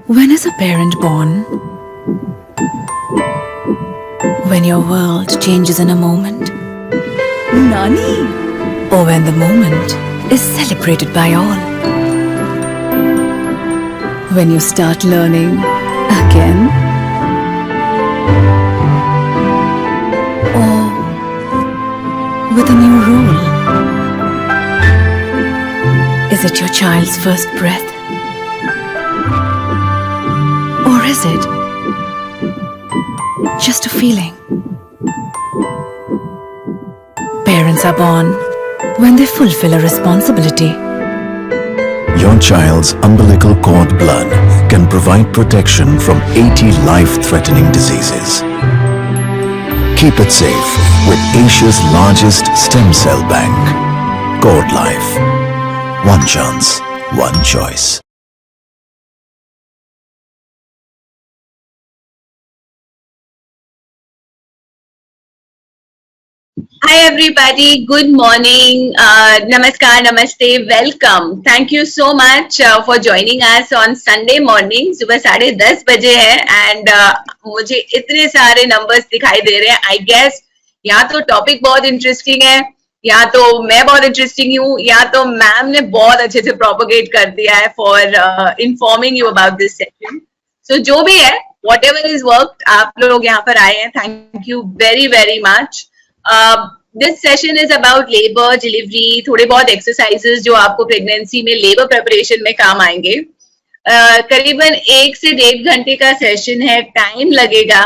When is a parent born? When your world changes in a moment? Nani? Or when the moment is celebrated by all? When you start learning again? Or with a new role? Is it your child's first breath? Or is it just a feeling? Parents are born when they fulfill a responsibility. Your child's umbilical cord blood can provide protection from 80 life-threatening diseases. Keep it safe with Asia's largest stem cell bank. Cord Life. One chance, one choice. Hi everybody, good morning, namaskar, namaste, welcome. Thank you so much for joining us on Sunday morning. सुबह 10:30 बजे है and मुझे इतने सारे numbers दिखाई दे रहे हैं. I guess या तो टॉपिक बहुत इंटरेस्टिंग है, या तो मैं बहुत इंटरेस्टिंग हूँ, या तो मैम ने बहुत अच्छे से प्रोपोगेट कर दिया है for informing you about this session. So जो भी है, whatever is worked, आप लोग यहाँ पर आए हैं. Thank you very very much. This session is about labor, delivery, थोड़े बहुत exercises जो आपको प्रेगनेंसी में लेबर प्रिपरेशन में काम आएंगे. करीबन 1 से 1.5 घंटे का सेशन है, टाइम लगेगा.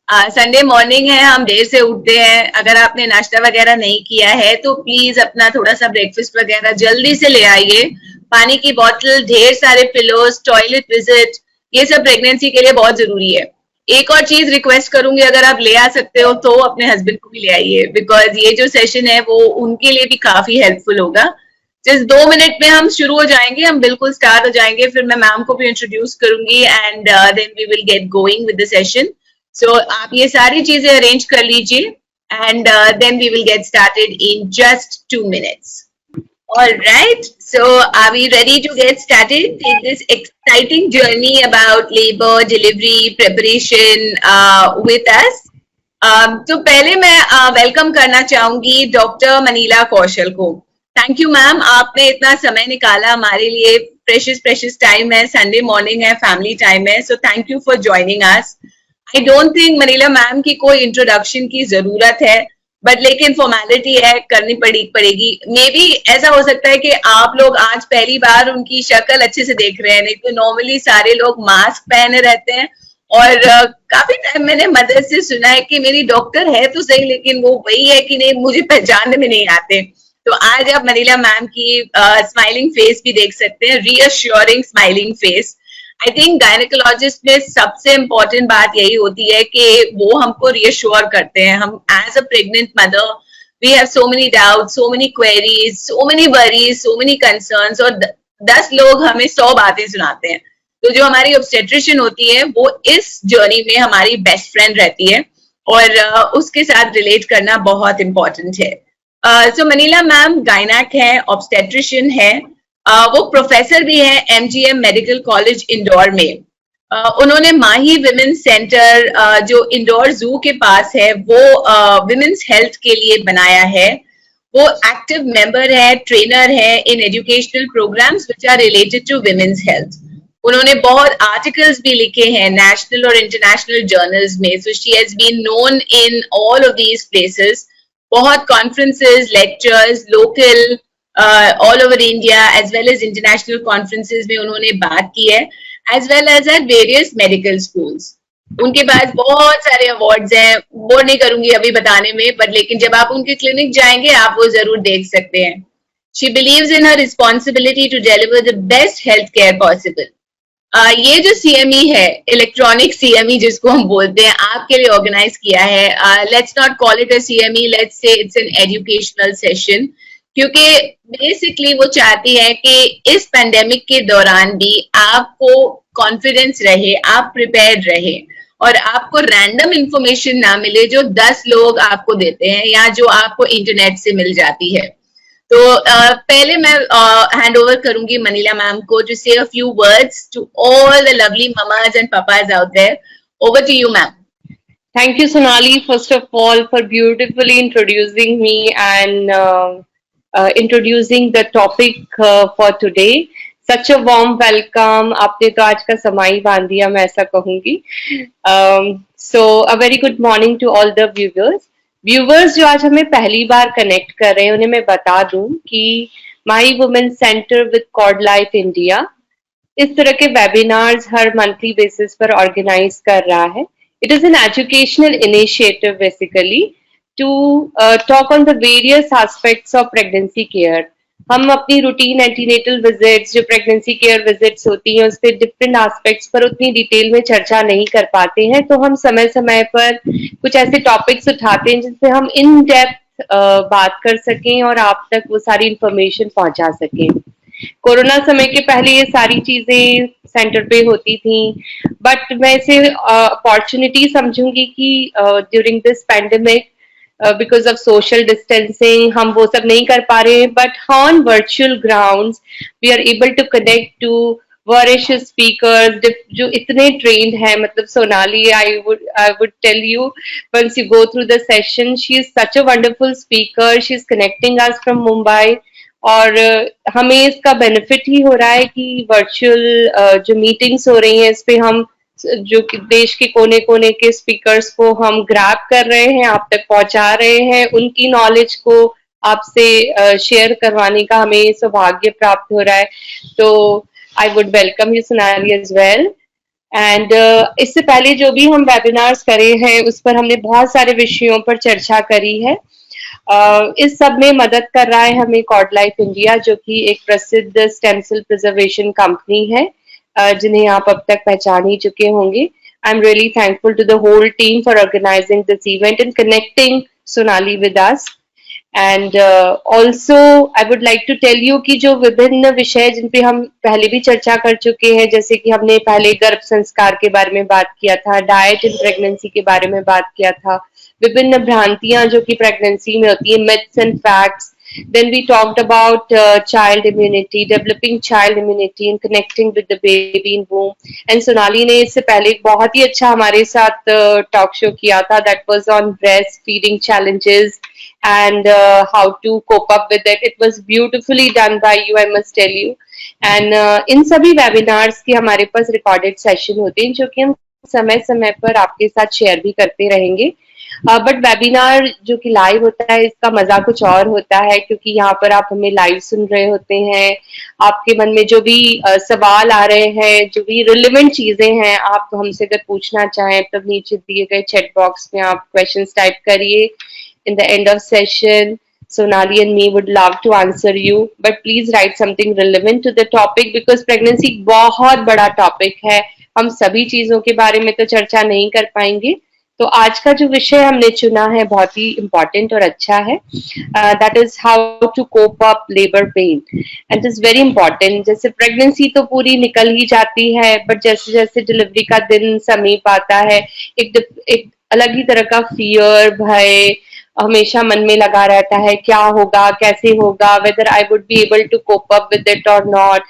संडे मॉर्निंग है, हम देर से उठते हैं. अगर आपने नाश्ता वगैरह नहीं किया है तो प्लीज अपना थोड़ा सा ब्रेकफास्ट वगैरह जल्दी से ले आइए. पानी की बोतल, ढेर सारे पिलोज, टॉयलेट विजिट, ये सब प्रेगनेंसी के लिए बहुत जरूरी है. एक और चीज रिक्वेस्ट करूंगी, अगर आप ले आ सकते हो तो अपने हस्बैंड को भी ले आइए, बिकॉज ये जो सेशन है वो उनके लिए भी काफी हेल्पफुल होगा. जस्ट 2 मिनट में हम शुरू हो जाएंगे, हम बिल्कुल स्टार्ट हो जाएंगे. फिर मैं मैम को भी इंट्रोड्यूस करूंगी and then we will get going with the session. So आप ये सारी चीजें अरेंज कर लीजिए and then we will get started in just 2 minutes. All right, so are we ready to get started in this exciting journey about labor, delivery, preparation with us? तो पहले मैं welcome करना चाहूंगी डॉक्टर मनीला कौशल को. Thank you ma'am, आपने इतना समय निकाला हमारे लिए. प्रेशियस टाइम है, संडे मॉर्निंग है, फैमिली टाइम है. So thank you for joining us. I don't think Manila ma'am की कोई इंट्रोडक्शन की जरूरत है, बट लेकिन फॉर्मेलिटी है, करनी पड़ेगी. मे बी ऐसा हो सकता है कि आप लोग आज पहली बार उनकी शक्ल अच्छे से देख रहे हैं, नहीं तो नॉर्मली सारे लोग मास्क पहने रहते हैं. और काफी टाइम मैंने मदर से सुना है कि मेरी डॉक्टर है तो सही, लेकिन वो वही है कि नहीं, मुझे पहचानने में नहीं आते. तो आज आप मनीला मैम की स्माइलिंग फेस भी देख सकते हैं, reassuring smiling face. I think gynaecologist में सबसे इम्पोर्टेंट बात यही होती है कि वो हमको रियश्योर करते हैं. हम as a pregnant mother we have so many doubt, so many queries, so many worries, so many concerns, और 10 लोग हमें 100 बातें सुनाते हैं. तो जो हमारी ऑब्स्टेट्रिशियन होती है वो इस जर्नी में हमारी बेस्ट फ्रेंड रहती है, और उसके साथ रिलेट करना बहुत इंपॉर्टेंट है. सो मनीला मैम गायनेक है, ऑब्स्टेट्रिशियन है, वो प्रोफेसर भी है MGM मेडिकल कॉलेज इंदौर में. उन्होंने माही विमेंस सेंटर जो इंदौर जू के पास है वो विमेंस हेल्थ के लिए बनाया है. वो एक्टिव मेंबर है, ट्रेनर है in educational programs which are related to women's health. उन्होंने बहुत आर्टिकल्स भी लिखे हैं नेशनल और इंटरनेशनल जर्नल्स में. So she has been known in all of these places. बहुत conferences, lectures, local all over India as well as international conferences में उन्होंने बात की है, as well as at various medical schools. उनके पास बहुत सारे अवार्ड्स हैं, बोर नहीं करूंगी अभी बताने में, बट लेकिन जब आप उनके क्लिनिक जाएंगे आप वो जरूर देख सकते हैं. She believes in her responsibility to deliver the best health care possible. ये जो CME है, इलेक्ट्रॉनिक CME जिसको हम बोलते हैं, आपके लिए ऑर्गेनाइज किया है. Let's not call it a CME, let's say it's an educational session, क्योंकि बेसिकली वो चाहती है कि इस पेंडेमिक के दौरान भी आपको कॉन्फिडेंस रहे, आप प्रिपेयर्ड रहे, और आपको रैंडम इंफॉर्मेशन ना मिले जो 10 लोग आपको देते हैं या जो आपको इंटरनेट से मिल जाती है. तो पहले मैं हैंड ओवर करूंगी मनीला मैम को to say a few words to all the lovely mamas and papas out there. Over to you, ma'am. Thank you, Sonali, first of all, for beautifully introducing me and introducing the topic for today. Such a warm welcome. आपने तो आज का समय ही बांध दिया, मैं ऐसा कहूँगी. So a very good morning to all the viewers. Viewers जो आज हमें पहली बार कनेक्ट कर रहे हैं, उन्हें मैं बता दूं कि My Women Center with Cord Life India इस तरह के वेबिनार्स हर मंथली बेसिस पर ऑर्गेनाइज कर रहा है. It is an educational initiative basically to talk on the various aspects of pregnancy care. हम अपनी रूटीन एंटीनेटल विजिट्स जो प्रेगनेंसी केयर विजिट्स होती हैं उस पर डिफरेंट एस्पेक्ट्स पर उतनी डिटेल में चर्चा नहीं कर पाते हैं, तो हम समय समय पर कुछ ऐसे टॉपिक्स उठाते हैं जिससे हम इन डेप्थ बात कर सकें और आप तक वो सारी इंफॉर्मेशन पहुंचा सकें. कोरोना समय के पहले ये सारी चीजें सेंटर पे होती थी, बट मैं इसे अपॉर्चुनिटी समझूंगी कि during this pandemic because of social distancing हम वो सब नहीं कर पा रहे हैं, but on virtual grounds we are able to connect to various speakers जो इतने ट्रेंड है. मतलब Sonali, I would tell you once you go through the session, she is such a wonderful speaker. She is connecting us from Mumbai और हमें इसका benefit ही हो रहा है कि वर्चुअल जो मीटिंग्स हो रही हैं इस पे हम जो देश के कोने कोने के स्पीकर्स को हम ग्रैब कर रहे हैं, आप तक पहुंचा रहे हैं, उनकी नॉलेज को आपसे शेयर करवाने का हमें सौभाग्य प्राप्त हो रहा है. तो I would welcome you Sonali as well. And इससे पहले जो भी हम वेबिनार्स करे हैं उस पर हमने बहुत सारे विषयों पर चर्चा करी है. इस सब में मदद कर रहा है हमें कॉर्ड लाइफ इंडिया, जो कि एक प्रसिद्ध स्टेम सेल प्रिजर्वेशन कंपनी है, जिन्हें आप अब तक पहचान ही चुके होंगे. I am really thankful to the whole team for organising this event and connecting Sonali with us. And also I would like to tell you कि जो विभिन्न विषय जिन पे हम पहले भी चर्चा कर चुके हैं, जैसे कि हमने पहले गर्भ संस्कार के बारे में बात किया था, डाइट इन प्रेगनेंसी के बारे में बात किया था, विभिन्न भ्रांतियां जो कि प्रेगनेंसी में होती है, myths and facts. Then we talked about child immunity, developing child immunity and connecting with the baby in womb. And Sonali ने इससे पहले एक बहुत ही अच्छा हमारे साथ टॉक शो किया था, that was on breastfeeding challenges and how to cope up with it. It was beautifully done by you, I must tell you. And इन सभी वेबिनार्स के हमारे पास रिकॉर्डेड सेशन होते हैं जो कि हम समय समय पर आपके साथ शेयर भी करते रहेंगे. बट वेबिनार जो कि लाइव होता है इसका मजा कुछ और होता है, क्योंकि यहाँ पर आप हमें लाइव सुन रहे होते हैं. आपके मन में जो भी सवाल आ रहे हैं, जो भी रिलेवेंट चीजें हैं, आप हमसे अगर पूछना चाहें तब नीचे दिए गए चैट बॉक्स में आप क्वेश्चंस टाइप करिए. In the end of session Sonali and me would love to answer you, but please write something relevant to the topic because pregnancy बहुत बड़ा टॉपिक है. हम सभी चीजों के बारे में तो चर्चा नहीं कर पाएंगे, तो आज का जो विषय हमने चुना है बहुत ही इम्पोर्टेंट और अच्छा है. That is how to cope up labour pain and it is very important. जैसे प्रेगनेंसी तो पूरी निकल ही जाती है, बट जैसे जैसे डिलीवरी का दिन समीप आता है एक अलग ही तरह का फियर, भय हमेशा मन में लगा रहता है. क्या होगा, कैसे होगा, whether I would be able to cope up with it और नॉट,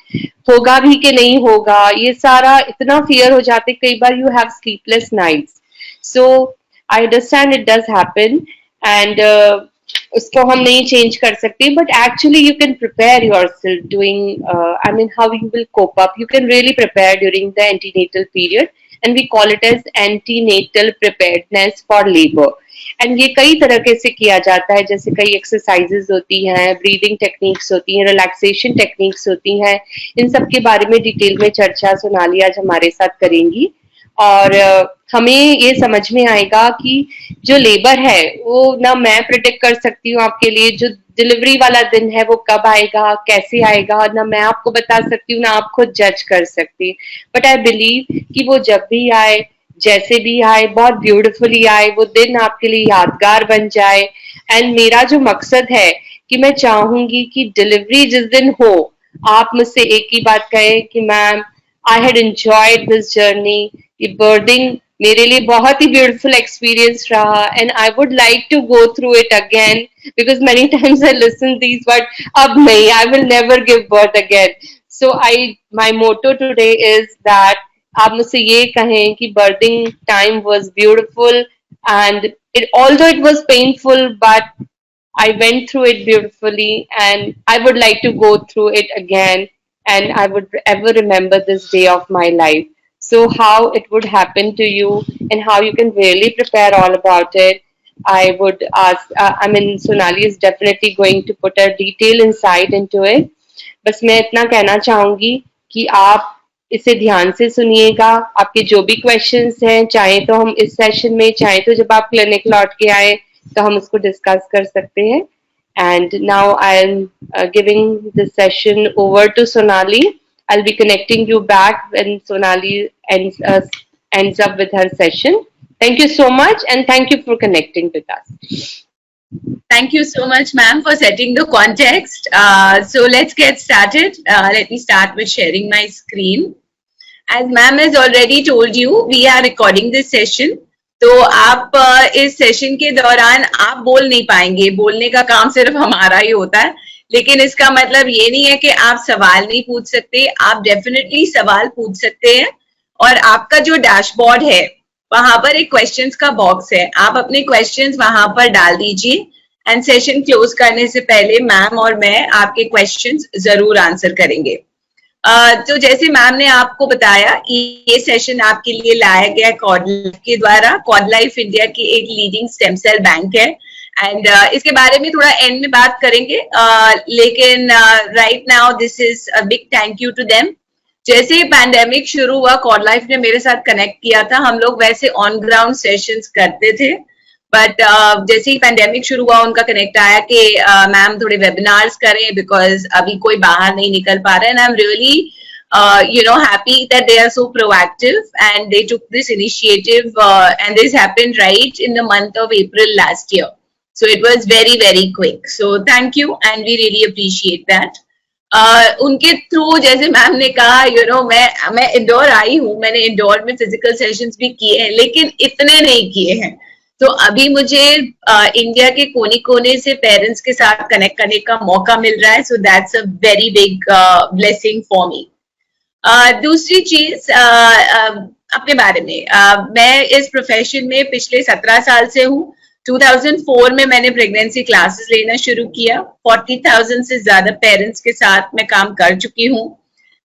होगा भी कि नहीं होगा, ये सारा इतना फियर हो जाते. कई बार you have sleepless nights. So I understand it does happen and उसको हम नहीं चेंज कर सकते, but actually you can prepare yourself doing how you will cope up. You can really prepare during the antenatal period and we call it as antenatal preparedness for labor. And ये कई तरह के से किया जाता है, जैसे कई एक्सरसाइजेज होती हैं, ब्रीदिंग टेक्निक्स होती हैं, रिलैक्सेशन टेक्निक्स होती हैं. इन सब के बारे में डिटेल में चर्चा सोनाली आज हमारे साथ करेंगी और हमें ये समझ में आएगा कि जो लेबर है वो ना मैं प्रिडिक्ट कर सकती हूँ आपके लिए, जो डिलीवरी वाला दिन है वो कब आएगा, कैसे आएगा, ना मैं आपको बता सकती हूँ, ना आप खुद जज कर सकती. बट आई बिलीव कि वो जब भी आए, जैसे भी आए, बहुत ब्यूटीफुली आए, वो दिन आपके लिए यादगार बन जाए. एंड मेरा जो मकसद है कि मैं चाहूंगी कि डिलीवरी जिस दिन हो आप मुझसे एक ही बात कहें कि ma'am I had enjoyed this journey. ये बर्थिंग मेरे लिए बहुत ही ब्यूटीफुल एक्सपीरियंस रहा and I would like to go through it again because many times I listen these but अब नहीं, I will never give birth again. So I my motto today is that आप मुझसे ये कहें कि birthing time was beautiful and it, although it was painful, but I went through it beautifully and I would like to go through it again and I would ever remember this day of my life. So how it would happen to you and how you can really prepare all about it, I would ask, I mean, Sonali is definitely going to put a detailed insight into it. बस मैं इतना कहना चाहूंगी कि आप इसे ध्यान से सुनिएगा. आपके जो भी क्वेश्चंस हैं, चाहे तो हम इस सेशन में, चाहे तो जब आप क्लिनिक लौट के आए तो हम उसको डिस्कस कर सकते हैं. And now I am giving this session over to Sonali. I will be connecting you back when Sonali ends up with her session. Thank you so much and thank you for connecting with us. Thank you so much, ma'am, for setting the context. So let's get started. Let me start with sharing my screen. As ma'am has already told you, we are recording this session. तो आप इस session के दौरान आप बोल नहीं पाएंगे, बोलने का काम सिर्फ हमारा ही होता है. लेकिन इसका मतलब ये नहीं है कि आप सवाल नहीं पूछ सकते. आप डेफिनेटली सवाल पूछ सकते हैं और आपका जो डैशबोर्ड है वहां पर एक क्वेश्चंस का बॉक्स है. आप अपने क्वेश्चंस वहां पर डाल दीजिए एंड सेशन क्लोज करने से पहले मैम और मैं आपके क्वेश्चंस जरूर आंसर करेंगे. तो जैसे मैम ने आपको बताया, ये सेशन आपके लिए लाया गया कॉर्ड लाइफ के द्वारा. कॉर्ड लाइफ इंडिया की एक लीडिंग स्टेम सेल बैंक है एंड इसके बारे में थोड़ा एंड में बात करेंगे. लेकिन right now this is a big thank you to them. जैसे ही पैंडेमिक शुरू हुआ, कॉर्ड लाइफ ने मेरे साथ कनेक्ट किया था. हम लोग वैसे ऑन ग्राउंड सेशंस करते थे, बट जैसे ही पैंडेमिक शुरू हुआ उनका कनेक्ट आया कि मैम थोड़े वेबिनार्स करें बिकॉज अभी कोई बाहर नहीं निकल पा रहा है. And I am really happy that they are so proactive and they took this initiative and this happened right in the month of April last year. So it was very, very quick. So thank you and we really appreciate that. उनके through जैसे ma'am ने कहा, मैं इंदौर आई हूँ, मैंने इंदौर में physical sessions भी किए हैं लेकिन इतने नहीं किए हैं. तो अभी मुझे इंडिया के कोने कोने से पेरेंट्स के साथ कनेक्ट करने का मौका मिल रहा है. So that's a very big blessing for me. दूसरी चीज अपने बारे में, मैं इस प्रोफेशन में पिछले 17 साल से हूँ. 2004 में मैंने प्रेगनेंसी क्लासेस लेना शुरू किया. 40,000 से ज्यादा पेरेंट्स के साथ मैं काम कर चुकी हूँ.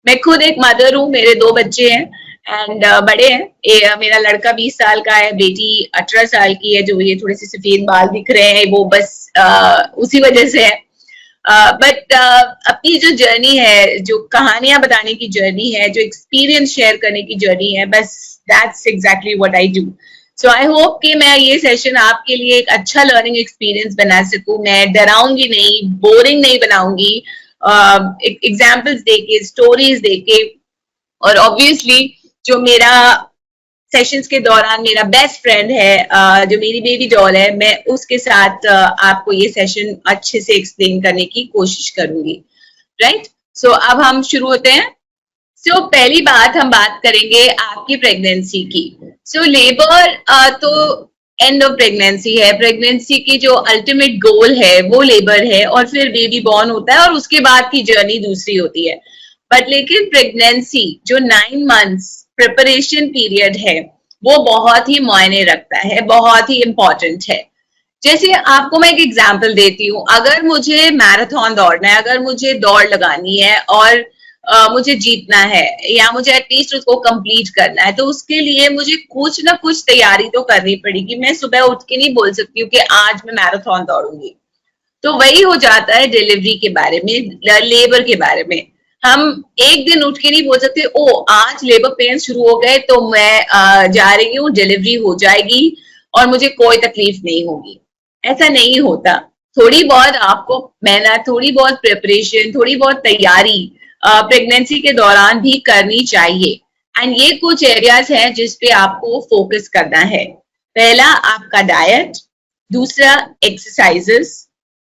मैं खुद एक मदर हूँ, मेरे 2 बच्चे हैं एंड बड़े हैं. मेरा लड़का 20 साल का है, बेटी 18 साल की है. जो ये थोड़े से सफेद बाल दिख रहे हैं वो बस उसी वजह से है. बट अपनी जो जर्नी है, जो कहानियां बताने की जर्नी है, जो एक्सपीरियंस शेयर करने की जर्नी है, बस that's exactly what I do. So I hope कि मैं ये सेशन आपके लिए एक अच्छा लर्निंग एक्सपीरियंस बना सकूं. मैं डराऊंगी नहीं, बोरिंग नहीं बनाऊंगी. एग्जाम्पल्स देके, स्टोरीज देके, और ऑब्वियसली जो मेरा सेशंस के दौरान मेरा बेस्ट फ्रेंड है, जो मेरी बेबी डॉल है, मैं उसके साथ आपको ये सेशन अच्छे से एक्सप्लेन करने की कोशिश करूंगी. राइट. सो अब हम शुरू होते हैं. सो पहली बात हम बात करेंगे आपकी प्रेगनेंसी की. सो लेबर तो एंड ऑफ प्रेगनेंसी है. प्रेगनेंसी की जो अल्टीमेट गोल है वो लेबर है और फिर बेबी बॉर्न होता है और उसके बाद की जर्नी दूसरी होती है. बट लेकिन प्रेगनेंसी जो 9 months प्रिपरेशन पीरियड है वो बहुत ही मायने रखता है, बहुत ही इंपॉर्टेंट है. जैसे आपको मैं एक एग्जांपल देती हूँ. अगर मुझे मैराथन दौड़ना है, अगर मुझे दौड़ लगानी है और मुझे जीतना है या मुझे एटलीस्ट उसको कंप्लीट करना है, तो उसके लिए मुझे कुछ ना कुछ तैयारी तो करनी पड़ेगी. मैं सुबह उठ के नहीं बोल सकती हूँ कि आज मैं मैराथन दौड़ूंगी. तो वही हो जाता है डिलीवरी के बारे में, लेबर के बारे में. हम एक दिन उठ के नहीं बोल सकते ओ आज लेबर पेन शुरू हो गए तो मैं जा रही हूँ, डिलीवरी हो जाएगी और मुझे कोई तकलीफ नहीं होगी. ऐसा नहीं होता. थोड़ी बहुत आपको मेहनत, थोड़ी बहुत प्रिपरेशन, थोड़ी बहुत तैयारी प्रेगनेंसी के दौरान भी करनी चाहिए. एंड ये कुछ एरियाज हैं जिस पे आपको फोकस करना है. पहला आपका डाइट, दूसरा एक्सरसाइजेस,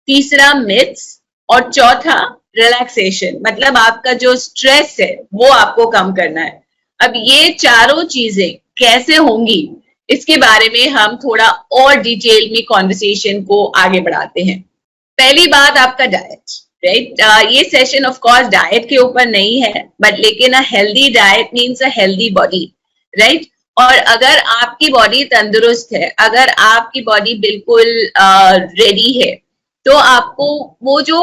तीसरा मिथ्स और चौथा रिलैक्सेशन. मतलब आपका जो स्ट्रेस है वो आपको कम करना है. अब ये चारों चीजें कैसे होंगी, इसके बारे में हम थोड़ा और डिटेल में कॉन्वर्सेशन को आगे बढ़ाते हैं। पहली बात आपका डाइट, राइट। ये सेशन ऑफ कोर्स डाइट के ऊपर नहीं है, बट लेकिन a healthy diet means a healthy body, right. और अगर आपकी बॉडी तंदुरुस्त है, अगर आपकी बॉडी बिल्कुल रेडी है, तो आपको वो जो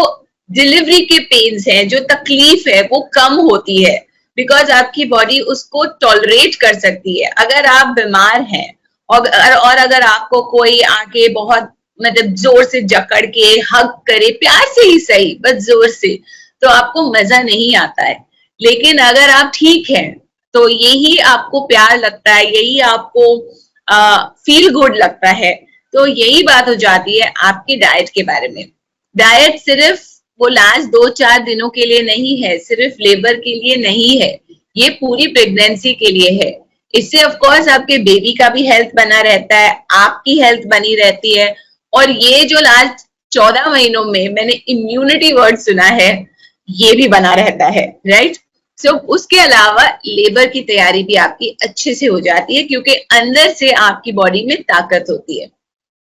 डिलीवरी के पेन्स हैं, जो तकलीफ है, वो कम होती है, बिकॉज आपकी बॉडी उसको टॉलरेट कर सकती है। अगर आप बीमार हैं और अगर आपको कोई आके बहुत मतलब जोर से जकड़ के हग करे, प्यार से ही सही, बस जोर से, तो आपको मजा नहीं आता है। लेकिन अगर आप ठीक हैं तो यही आपको प्यार लगता है, यही आपको फील गुड लगता है। तो यही बात हो जाती है आपकी डाइट के बारे में। डाइट सिर्फ वो लास्ट 2-4 दिनों के लिए नहीं है, सिर्फ लेबर के लिए नहीं है, ये पूरी प्रेगनेंसी के लिए है। इससे ऑफ कोर्स आपके बेबी का भी हेल्थ बना रहता है, आपकी हेल्थ बनी रहती है, और ये जो लास्ट 14 महीनों में मैंने इम्यूनिटी वर्ड सुना है, ये भी बना रहता है, राइट। सो उसके अलावा लेबर की तैयारी भी आपकी अच्छे से हो जाती है, क्योंकि अंदर से आपकी बॉडी में ताकत होती है।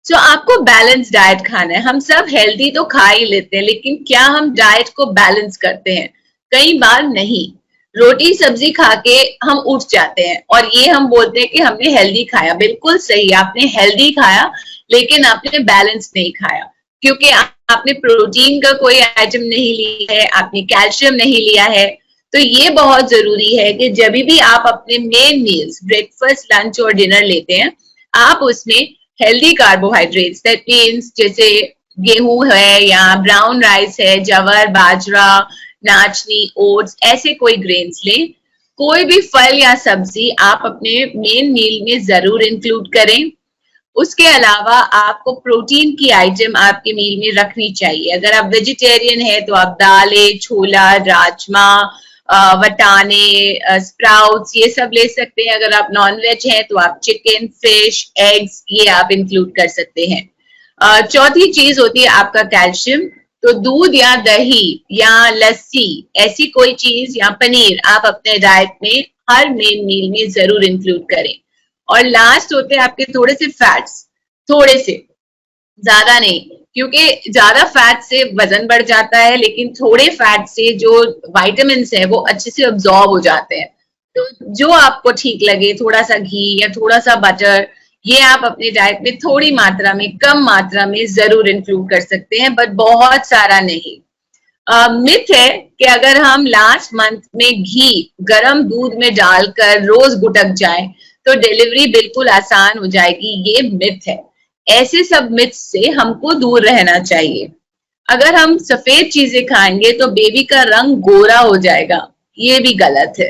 सो आपको बैलेंस डाइट खाना है। हम सब हेल्दी तो खा ही लेते हैं, लेकिन क्या हम डाइट को बैलेंस करते हैं? कई बार नहीं। रोटी सब्जी खा के हम उठ जाते हैं और ये हम बोलते हैं कि हमने हेल्दी खाया। बिल्कुल सही, आपने हेल्दी खाया, लेकिन आपने बैलेंस नहीं खाया, क्योंकि आपने प्रोटीन का कोई आइटम नहीं लिया है, आपने कैल्शियम नहीं लिया है। तो ये बहुत जरूरी है कि जब भी आप अपने मेन मील्स, ब्रेकफास्ट, लंच और डिनर लेते हैं, आप उसमें हेल्दी कार्बोहाइड्रेट्स, दैट मीन्स जैसे गेहूं है या ब्राउन राइस है, जवर, बाजरा, नाचनी, ओट्स, ऐसे कोई ग्रेन्स लें। कोई भी फल या सब्जी आप अपने मेन मील में जरूर इंक्लूड करें। उसके अलावा आपको प्रोटीन की आइटम आपके मील में रखनी चाहिए। अगर आप वेजिटेरियन है तो आप दालें, छोला, राजमा, वटाने, स्प्राउट्स, ये सब ले सकते हैं। अगर आप नॉन वेज हैं तो आप चिकन, फिश, एग्स, ये आप इंक्लूड कर सकते हैं। चौथी चीज होती है आपका कैल्शियम। तो दूध या दही या लस्सी, ऐसी कोई चीज, या पनीर आप अपने डाइट में हर मेन मील में जरूर इंक्लूड करें। और लास्ट होते हैं आपके थोड़े से फैट्स, थोड़े से, ज्यादा नहीं, क्योंकि ज्यादा फैट से वजन बढ़ जाता है, लेकिन थोड़े फैट से जो विटामिन है वो अच्छे से अब्सॉर्ब हो जाते हैं। तो जो आपको ठीक लगे, थोड़ा सा घी या थोड़ा सा बटर, ये आप अपने डाइट में थोड़ी मात्रा में, कम मात्रा में जरूर इंक्लूड कर सकते हैं, बट बहुत सारा नहीं। मिथ है कि अगर हम लास्ट मंथ में घी गर्म दूध में डालकर रोज गुटक जाए तो डिलीवरी बिल्कुल आसान हो जाएगी। ये मिथ है। ऐसे सब मिथ से हमको दूर रहना चाहिए। अगर हम सफेद चीजें खाएंगे तो बेबी का रंग गोरा हो जाएगा, ये भी गलत है।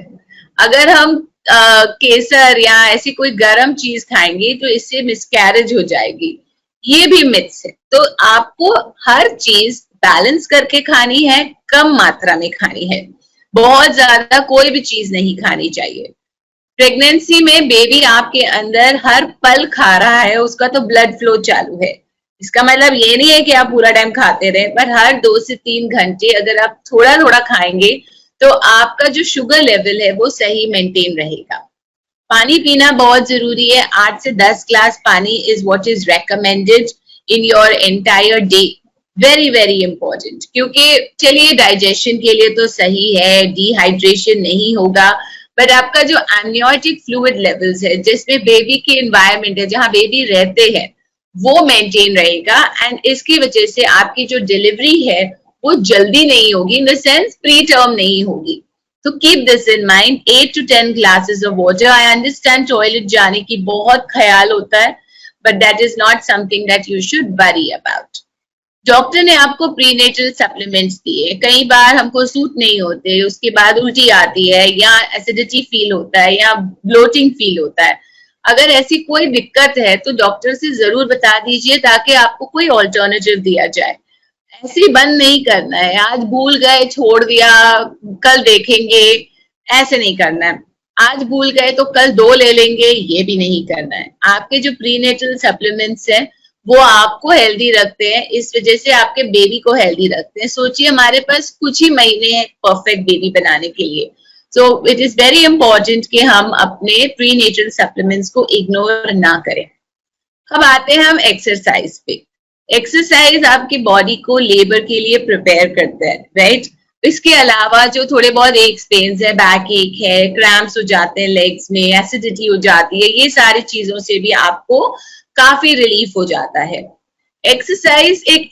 अगर हम केसर या ऐसी कोई गर्म चीज खाएंगे तो इससे मिसकैरेज हो जाएगी, ये भी मिथ्स है। तो आपको हर चीज बैलेंस करके खानी है, कम मात्रा में खानी है, बहुत ज्यादा कोई भी चीज नहीं खानी चाहिए। प्रेगनेंसी में बेबी आपके अंदर हर पल खा रहा है, उसका तो ब्लड फ्लो चालू है। इसका मतलब ये नहीं है कि आप पूरा टाइम खाते रहे, पर हर 2 से 3 घंटे अगर आप थोड़ा थोड़ा खाएंगे तो आपका जो शुगर लेवल है वो सही मेंटेन रहेगा। पानी पीना बहुत जरूरी है। 8 से 10 ग्लास पानी is what is recommended in your entire day. Very very important, क्योंकि चलिए डाइजेशन के लिए तो सही है, डिहाइड्रेशन नहीं होगा, बट आपका जो एमनियोटिक फ्लूइड लेवल्स है, जिसमें बेबी के एनवायरनमेंट है, जहां बेबी रहते हैं, वो मेंटेन रहेगा। एंड इसकी वजह से आपकी जो डिलीवरी है वो जल्दी नहीं होगी, in the sense pre term नहीं होगी। तो keep this in mind. 8 to 10 glasses of water. I understand toilet जाने की बहुत ख्याल होता है, but that is not something that you should worry about. Doctor ने आपको प्रीनेटल सप्लीमेंट्स दिए, कई बार हमको सूट नहीं होते, उसके बाद उल्टी आती है या एसिडिटी फील होता है या ब्लोटिंग फील होता है। अगर ऐसी कोई दिक्कत है तो डॉक्टर से जरूर बता दीजिए, ताकि आपको कोई ऑल्टरनेटिव दिया जाए। ऐसे ही बंद नहीं करना है, आज भूल गए छोड़ दिया, कल देखेंगे, ऐसे नहीं करना है। आज भूल गए तो कल 2 ले लेंगे, ये भी नहीं करना है। आपके जो प्रीनेटल सप्लीमेंट्स है वो आपको हेल्दी रखते हैं, इस वजह से आपके बेबी को हेल्दी रखते हैं। सोचिए हमारे पास कुछ ही महीने हैं परफेक्ट बेबी बनाने के लिए, so it is very important कि हम अपने प्री नेटल सप्लीमेंट्स को इग्नोर ना करें. अब आते हैं हम एक्सरसाइज पे. एक्सरसाइज आपकी बॉडी को लेबर के लिए प्रिपेयर करता है, राइट? इसके अलावा जो थोड़े बहुत एक पेन्स है, बैक एक है, क्रैम्प्स हो जाते हैं लेग्स में, एसिडिटी हो जाती है, ये सारी चीजों से भी आपको काफी रिलीफ हो जाता है. एक्सरसाइज एक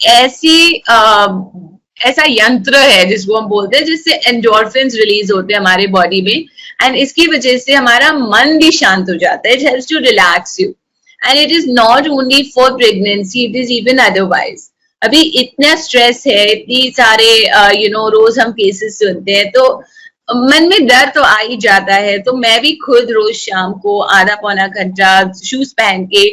ऐसा यंत्र है जिसको हम बोलते हैं, जिससे एंडोर्फिन्स रिलीज होते हैं हमारे बॉडी में, एंड इसकी वजह से हमारा मन भी शांत हो जाता है. It helps to relax you, and it is not only for pregnancy, it is even otherwise. अभी इतना स्ट्रेस है, इतनी सारे रोज हम केसेस सुनते हैं, तो मन में डर तो आ ही जाता है. तो मैं भी खुद रोज शाम को आधा पौना घंटा शूज पहन के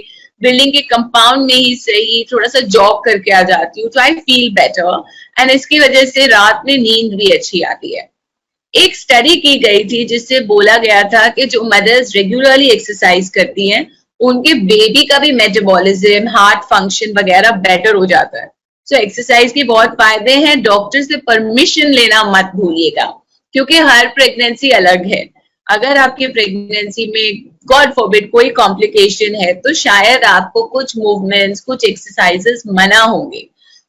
बिल्डिंग के कंपाउंड में ही सही थोड़ा सा जॉग करके आ जाती हूँ, तो आई फील बेटर, एंड इसकी वजह से रात में नींद भी अच्छी आती है. एक स्टडी की गई थी जिससे बोला गया था कि जो मदर्स रेगुलरली एक्सरसाइज करती हैं, उनके बेबी का भी मेटाबॉलिज्म, हार्ट फंक्शन वगैरह बेटर हो जाता है. सो एक्सरसाइज के बहुत फायदे हैं. डॉक्टर से परमिशन लेना मत भूलिएगा, क्योंकि हर प्रेगनेंसी अलग है. अगर आपकी प्रेगनेंसी में गॉड फॉरबिड कोई कॉम्प्लिकेशन है, तो शायद आपको कुछ मूवमेंट्स, कुछ एक्सरसाइजेस मना होंगे.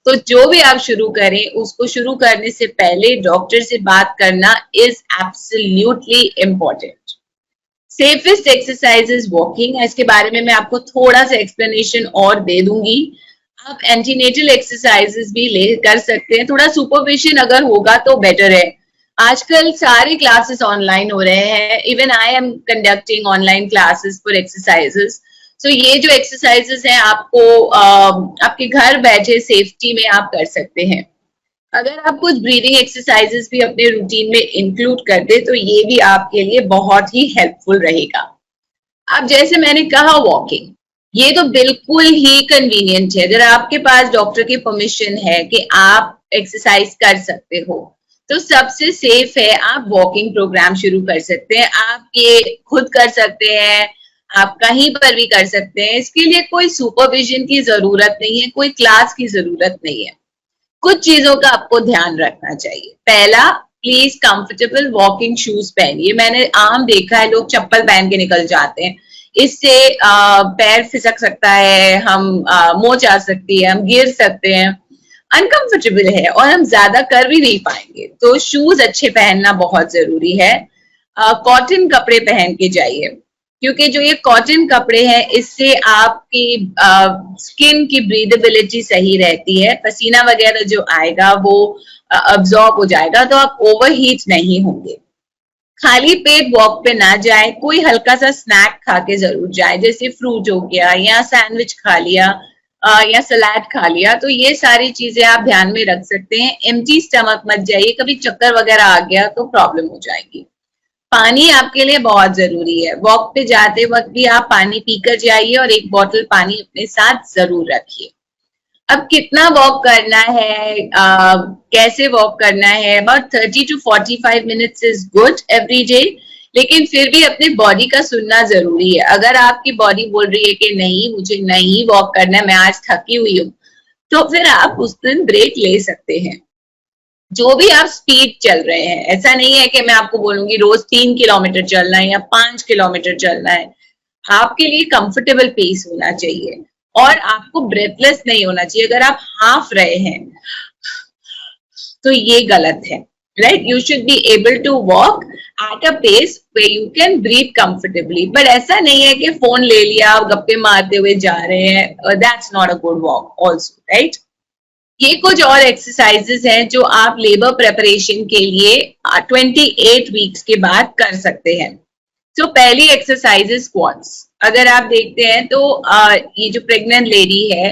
तो जो भी आप शुरू करें, उसको शुरू करने से पहले डॉक्टर से बात करना is absolutely important. Safest exercise is walking. इसके बारे में मैं आपको थोड़ा सा एक्सप्लेनेशन और दे दूंगी. आप एंटीनेटल एक्सरसाइजेस भी कर सकते हैं. थोड़ा सुपरविजन अगर होगा तो बेटर है. आजकल सारे क्लासेस ऑनलाइन हो रहे हैं. Even I am conducting online classes for exercises. So ये जो एक्सरसाइजेस हैं, आपको आपके घर बैठे सेफ्टी में आप कर सकते हैं. अगर आप कुछ ब्रीदिंग एक्सरसाइजेस भी अपने रूटीन में इंक्लूड कर दे, तो ये भी आपके लिए बहुत ही हेल्पफुल रहेगा. अब जैसे मैंने कहा, वॉकिंग ये तो बिल्कुल ही कन्वीनियंट है. अगर आपके पास डॉक्टर की परमिशन है कि आप एक्सरसाइज कर सकते हो, तो सबसे सेफ है आप वॉकिंग प्रोग्राम शुरू कर सकते हैं. आप ये खुद कर सकते हैं, आप कहीं पर भी कर सकते हैं. इसके लिए कोई सुपरविजन की जरूरत नहीं है, कोई क्लास की जरूरत नहीं है. कुछ चीजों का आपको ध्यान रखना चाहिए. पहला, प्लीज कंफर्टेबल वॉकिंग शूज पहनिए. मैंने आम देखा है लोग चप्पल पहन के निकल जाते हैं. इससे पैर फिसक सकता है, हम मोच आ सकती है, हम गिर सकते हैं, अनकंफर्टेबल है और हम ज्यादा कर भी नहीं पाएंगे. तो शूज अच्छे पहनना बहुत जरूरी है. कॉटन कपड़े पहन के जाइए, क्योंकि जो ये कॉटन कपड़े हैं, इससे आपकी स्किन की ब्रीदेबिलिटी सही रहती है. पसीना वगैरह जो आएगा वो अब्सॉर्ब हो जाएगा, तो आप ओवरहीट नहीं होंगे. खाली पेट वॉक पे ना जाए, कोई हल्का सा स्नैक खा के जरूर जाए, जैसे फ्रूट हो गया या सैंडविच खा लिया या सलाद खा लिया. तो ये सारी चीजें आप ध्यान में रख सकते हैं. एम्प्टी स्टमक मत जाइए, कभी चक्कर वगैरह आ गया तो प्रॉब्लम हो जाएगी. पानी आपके लिए बहुत जरूरी है. वॉक पे जाते वक्त भी आप पानी पीकर जाइए और एक बोतल पानी अपने साथ जरूर रखिए. अब कितना वॉक करना है, कैसे वॉक करना है? About 30 to 45 minutes is good every day. लेकिन फिर भी अपने बॉडी का सुनना जरूरी है. अगर आपकी बॉडी बोल रही है कि नहीं, मुझे नहीं वॉक करना है, मैं आज थकी हुई हूँ, तो फिर आप उस दिन ब्रेक ले सकते हैं. जो भी आप स्पीड चल रहे हैं, ऐसा नहीं है कि मैं आपको बोलूंगी रोज 3 किलोमीटर चलना है या 5 किलोमीटर चलना है. आपके लिए कंफर्टेबल पेस होना चाहिए और आपको ब्रेथलेस नहीं होना चाहिए. अगर आप हाफ रहे हैं तो ये गलत है, right? You should be able to walk at a pace way you can breathe comfortably. But ऐसा नहीं है कि फोन ले लिया और गप्पे मारते हुए जा रहे हैं. That's not a good walk also, right? ये कुछ और एक्सरसाइजेस हैं जो आप लेबर प्रेपरेशन के लिए 28 वीक्स के बाद कर सकते हैं. तो पहली एक्सरसाइज है स्क्वाट्स. अगर आप देखते हैं तो ये जो प्रेग्नेंट लेडी है,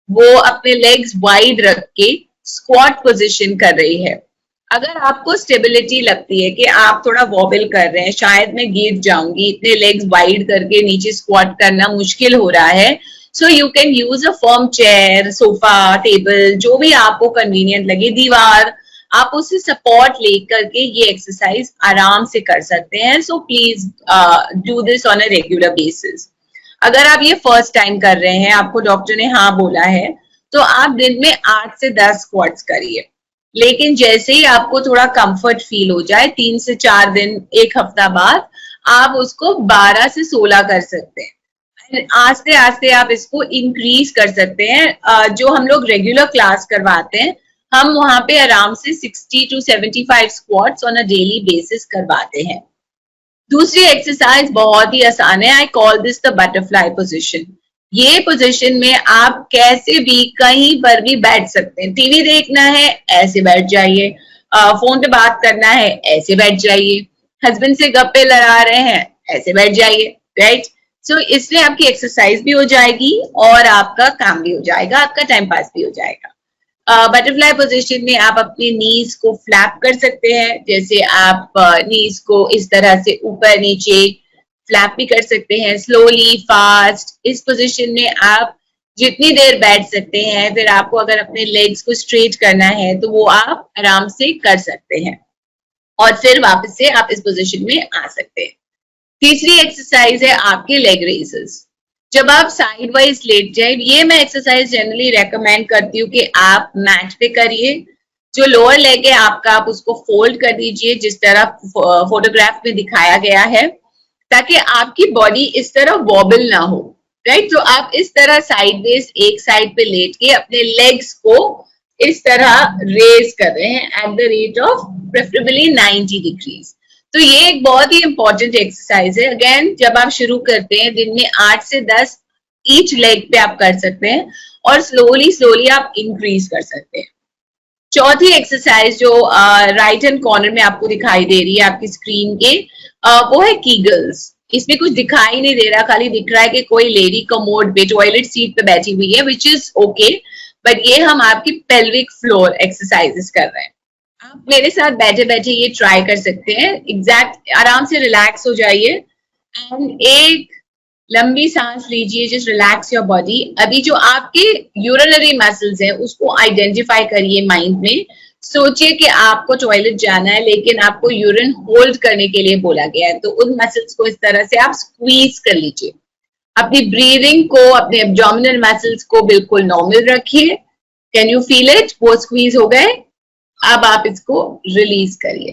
वो अपने लेग्स वाइड रख के स्क्वाट पोजीशन कर रही है. अगर आपको स्टेबिलिटी लगती है कि आप थोड़ा वॉबल कर रहे हैं, शायद मैं गिर जाऊंगी, इतने लेग्स वाइड करके नीचे स्क्वाट करना मुश्किल हो रहा है, so you can use a firm chair, sofa, table, जो भी आपको कन्वीनियंट लगे, दीवार, आप उससे सपोर्ट लेकर के ये एक्सरसाइज आराम से कर सकते हैं. So please do this on a regular basis. अगर आप ये फर्स्ट टाइम कर रहे हैं, आपको डॉक्टर ने हाँ बोला है, तो आप दिन में 8 से 10 स्क्वाट्स करिए. लेकिन जैसे ही आपको थोड़ा कंफर्ट फील हो जाए 3 से 4 दिन, 1 हफ्ता बाद, आप उसको 12 से 16 कर सकते हैं। आस्ते आस्ते आप इसको इंक्रीज कर सकते हैं। जो हम लोग रेगुलर क्लास करवाते हैं, हम वहां पे आराम से 60 to 75 squats on a daily basis करवाते हैं। दूसरी एक्सरसाइज बहुत ही आसान है, I call this the butterfly position. ये पोजीशन में आप कैसे भी कहीं पर भी बैठ सकते हैं। टीवी देखना है, ऐसे बैठ जाइए। फोन पे बात करना है, ऐसे बैठ जाइए। हस्बैंड से गप्पे लड़ा रहे हैं, ऐसे बैठ जाइए, राइट। सो इसलिए आपकी एक्सरसाइज भी हो जाएगी और आपका काम भी हो जाएगा, आपका टाइम पास भी हो जाएगा। बटरफ्लाई पोजीशन में आप अपनी नीज को फ्लैप कर सकते हैं, जैसे आप नीज को इस तरह से ऊपर नीचे फ्लैप भी कर सकते हैं, स्लोली फास्ट। इस पोजीशन में आप जितनी देर बैठ सकते हैं, फिर आपको अगर अपने लेग्स को स्ट्रेट करना है तो वो आप आराम से कर सकते हैं और फिर वापस से आप इस पोजीशन में आ सकते हैं। तीसरी एक्सरसाइज है आपके लेग रेजेस। जब आप साइड वाइज लेट जाए, ये मैं एक्सरसाइज जनरली रेकमेंड करती हूँ कि आप मैट पे करिए। जो लोअर लेग है आपका, आप उसको फोल्ड कर दीजिए जिस तरह फोटोग्राफ में दिखाया गया है, ताकि आपकी बॉडी इस तरह वॉबल ना हो, राइट। तो आप इस तरह साइडवेज एक साइड पे लेट के अपने लेग्स को इस तरह रेज कर रहे हैं at the rate of preferably 90 degrees. तो ये एक बहुत ही इंपॉर्टेंट एक्सरसाइज है। अगेन, जब आप शुरू करते हैं, दिन में 8 से 10 ईच लेग पे आप कर सकते हैं और स्लोली स्लोली आप इंक्रीज कर सकते हैं। चौथी एक्सरसाइज जो राइट हैंड कॉर्नर में आपको दिखाई दे रही है आपकी स्क्रीन के, वो है कीगल्स। इसमें कुछ दिखाई नहीं दे रहा, खाली दिख रहा है कि कोई लेडी कमोड पे टॉयलेट सीट पे बैठी हुई है, विच इज ओके, बट ये हम आपकी पेल्विक फ्लोर एक्सरसाइजेस कर रहे हैं। आप मेरे साथ बैठे बैठे ये ट्राई कर सकते हैं। एग्जैक्ट आराम से रिलैक्स हो जाइए एंड एक लंबी सांस लीजिए, जस्ट रिलैक्स योर बॉडी। अभी जो आपके यूरिनरी मसल्स हैं उसको आइडेंटिफाई करिए माइंड में। सोचिए कि आपको टॉयलेट जाना है लेकिन आपको यूरिन होल्ड करने के लिए बोला गया है, तो उन मसल्स को इस तरह से आप स्क्वीज कर लीजिए। अपनी ब्रीदिंग को, अपने एब्डोमिनल मसल्स को बिल्कुल नॉर्मल रखिए। Can you feel it? वो स्क्वीज हो गए। अब आप इसको रिलीज करिए,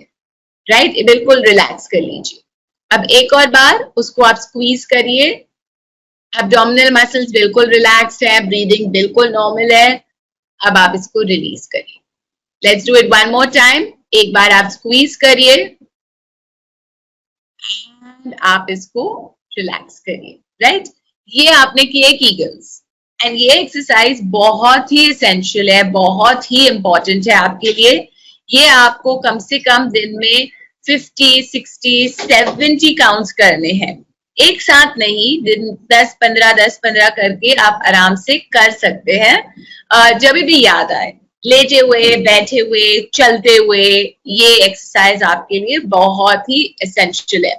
राइट। बिल्कुल रिलैक्स कर लीजिए। अब एक और बार उसको आप स्क्वीज करिए। एब्डोमिनल मसल्स बिल्कुल रिलैक्स्ड है, ब्रीदिंग बिल्कुल नॉर्मल है। अब आप इसको रिलीज करिए। Let's do it one more time. एक बार आप स्क्वीज करिए एंड आप इसको रिलैक्स करिए, राइट। ये आपने किए कीगल्स एंड ये एक्सरसाइज बहुत ही एसेंशियल है, बहुत ही इंपॉर्टेंट है आपके लिए। ये आपको कम से कम दिन में 50, 60, 70 काउंट्स करने हैं, एक साथ नहीं। दिन 10-15 करके आप आराम से कर सकते हैं। जब भी याद आए, लेटे हुए, बैठे हुए, चलते हुए, ये एक्सरसाइज आपके लिए बहुत ही एसेंशियल है।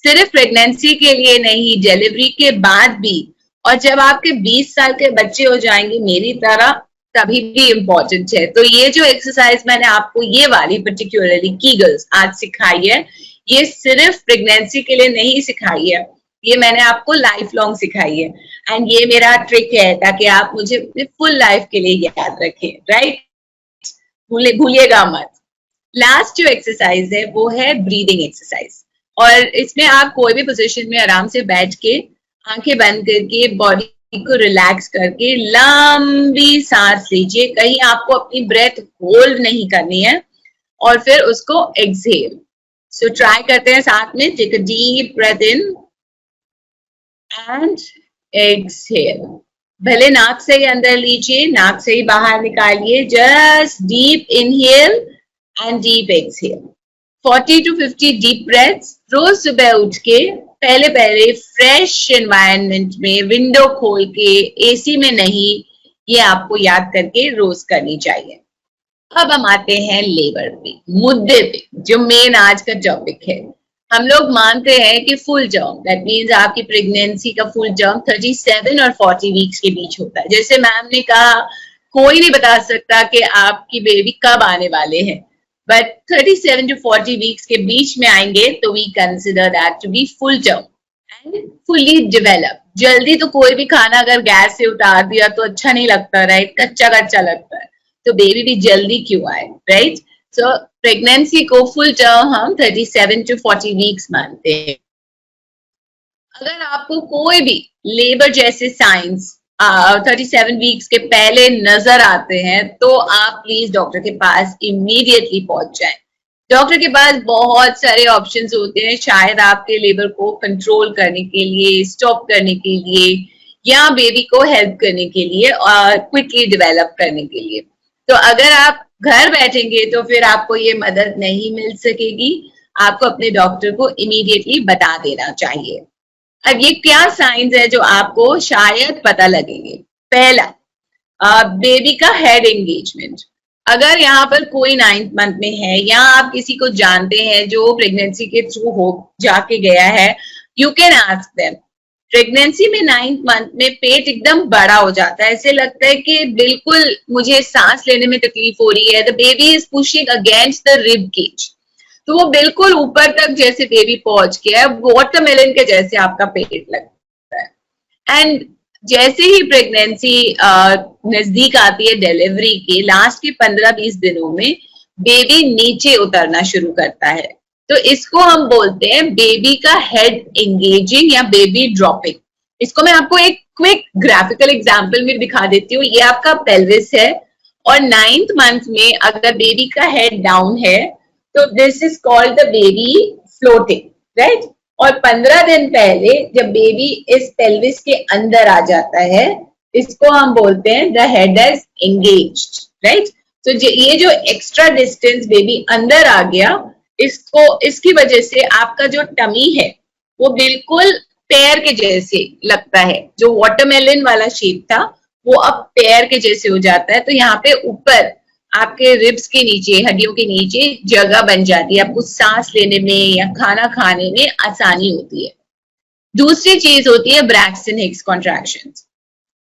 सिर्फ प्रेगनेंसी के लिए नहीं, डिलीवरी के बाद भी, और जब आपके 20 साल के बच्चे हो जाएंगे मेरी तरह, तभी भी इम्पोर्टेंट है। तो ये जो एक्सरसाइज मैंने आपको, ये वाली पर्टिकुलरली कीगल्स आज सिखाई है, ये सिर्फ प्रेगनेंसी के लिए नहीं सिखाई है, ये मैंने आपको लाइफ लॉन्ग सिखाई है। एंड ये मेरा ट्रिक है ताकि आप मुझे अपने फुल लाइफ के लिए याद रखें, राइट। भूलिएगा मत। लास्ट जो एक्सरसाइज है वो है ब्रीदिंग एक्सरसाइज, और इसमें आप कोई भी पोजीशन में आराम से बैठ के, आंखें बंद करके, बॉडी को रिलैक्स करके लंबी सांस लीजिए। कहीं आपको अपनी ब्रेथ होल्ड नहीं करनी है, और फिर उसको एक्सहेल। सो ट्राई करते हैं साथ में। Take a deep breath in and exhale. भले नाक से ही अंदर लीजिए, नाक से ही बाहर निकालिए। Just deep inhale and deep exhale. 40 to 50 deep breaths रोज सुबह उठ के पहले पहले फ्रेश एनवायरनमेंट में, विंडो खोल के, एसी में नहीं, ये आपको याद करके रोज करनी चाहिए। अब हम आते हैं लेबर पे, मुद्दे पे, जो मेन आज का टॉपिक है। हम लोग मानते हैं कि फुल टर्म, दैट मीन्स आपकी प्रेगनेंसी का फुल टर्म 37 और 40 वीक्स के बीच होता है। जैसे मैम ने कहा, कोई नहीं बता सकता कि आपकी बेबी कब आने वाले हैं, बट 37 to 40 वीक्स के बीच में आएंगे तो we consider that to be full term and fully develop. जल्दी तो कोई भी खाना अगर गैस से उतार दिया तो अच्छा नहीं लगता, राइट, कच्चा कच्चा लगता है। तो बेबी भी जल्दी क्यों आए, राइट? सो प्रेगनेंसी को फुल टर्म हम 37 to 40 वीक्स मानते हैं। अगर आपको कोई भी लेबर जैसे साइंस 37 वीक्स के पहले नजर आते हैं तो आप प्लीज डॉक्टर के पास इमीडिएटली पहुंच जाएं। डॉक्टर के पास बहुत सारे ऑप्शंस होते हैं, शायद आपके लेबर को कंट्रोल करने के लिए, स्टॉप करने के लिए, या बेबी को हेल्प करने के लिए और क्विकली डेवलप करने के लिए। तो अगर आप घर बैठेंगे तो फिर आपको ये मदद नहीं मिल सकेगी, आपको अपने डॉक्टर को इमीडिएटली बता देना चाहिए। अब ये क्या साइंस है जो आपको शायद पता लगेंगे? पहला, बेबी का हेड एंगेजमेंट। अगर यहाँ पर कोई 9th मंथ में है या आप किसी को जानते हैं जो प्रेगनेंसी के थ्रू हो जाके गया है, you can ask them. Pregnancy में 9th मंथ में पेट एकदम बड़ा हो जाता है, ऐसे लगता है कि बिल्कुल मुझे सांस लेने में तकलीफ हो रही है। The baby is pushing against the rib cage, तो वो बिल्कुल ऊपर तक जैसे बेबी पहुंच गया है, वाटरमेलन के जैसे आपका पेट लगता है। एंड जैसे ही प्रेगनेंसी नजदीक आती है डिलीवरी के लास्ट के 15-20 दिनों में, बेबी नीचे उतरना शुरू करता है। तो इसको हम बोलते हैं बेबी का हेड एंगेजिंग या बेबी ड्रॉपिंग। इसको मैं आपको एक क्विक ग्राफिकल एग्जांपल में दिखा देती हूँ। ये आपका पेल्विस है और 9th मंथ में अगर बेबी का हेड डाउन है तो this is called the baby floating, right? और 15 दिन पहले जब बेबी इस पेल्विस के अंदर आ जाता है, इसको हम बोलते हैं the head is engaged, right? तो ये जो एक्स्ट्रा डिस्टेंस बेबी अंदर आ गया, इसकी वजह से आपका जो टमी है वो बिल्कुल पैर के जैसे लगता है। जो वाटरमेलन वाला शेप था वो अब पैर के जैसे हो जाता है। तो यहाँ पे ऊपर आपके रिब्स के नीचे, हड्डियों के नीचे जगह बन जाती है, आपको सांस लेने में या खाना खाने में आसानी होती है। दूसरी चीज होती है ब्रैक्सन हिक्स कॉन्ट्रैक्शंस।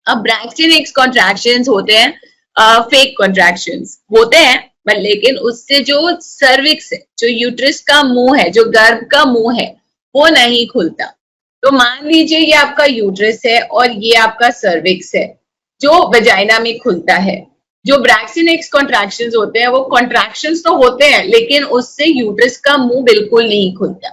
अब ब्रैक्सन हिक्स कॉन्ट्रैक्शंस होते हैं फेक कॉन्ट्रैक्शंस होते हैं, पर लेकिन उससे जो सर्विक्स है, जो यूट्रस का मुंह है, जो गर्भ का मुंह है, वो नहीं खुलता। तो मान लीजिए ये आपका यूट्रस है और ये आपका सर्विक्स है जो वजाइना में खुलता है। जो ब्रैक्सन हिक्स कॉन्ट्रैक्शंस होते हैं वो कॉन्ट्रैक्शंस तो होते हैं लेकिन उससे यूट्रस का मुंह बिल्कुल नहीं खुलता।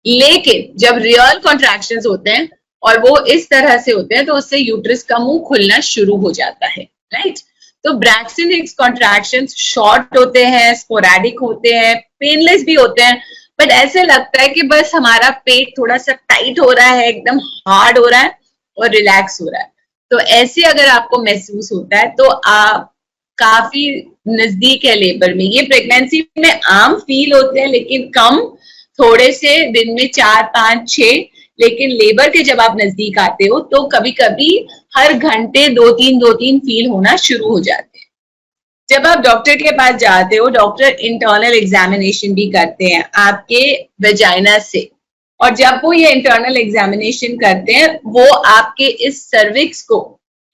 लेकिन जब रियल कॉन्ट्रैक्शंस होते हैं और वो इस तरह से होते हैं तो उससे यूट्रस का मुंह खुलना शुरू हो जाता है, राइट? तो ब्रैक्सन हिक्स कॉन्ट्रैक्शंस शॉर्ट होते हैं, स्पोरेडिक होते हैं, पेनलेस भी होते हैं, बट ऐसे लगता है कि बस हमारा पेट थोड़ा सा टाइट हो रहा है, एकदम हार्ड हो रहा है और रिलैक्स हो रहा है। तो ऐसे अगर आपको महसूस होता है तो आप काफी नजदीक है लेबर में। ये प्रेगनेंसी में आम फील होते हैं लेकिन कम, थोड़े से दिन में 4, 5, 6, लेकिन लेबर के जब आप नजदीक आते हो तो कभी कभी हर घंटे 2-3 फील होना शुरू हो जाते हैं। जब आप डॉक्टर के पास जाते हो, डॉक्टर इंटरनल एग्जामिनेशन भी करते हैं आपके वेजाइना से, और जब वो ये इंटरनल एग्जामिनेशन करते हैं वो आपके इस सर्विक्स को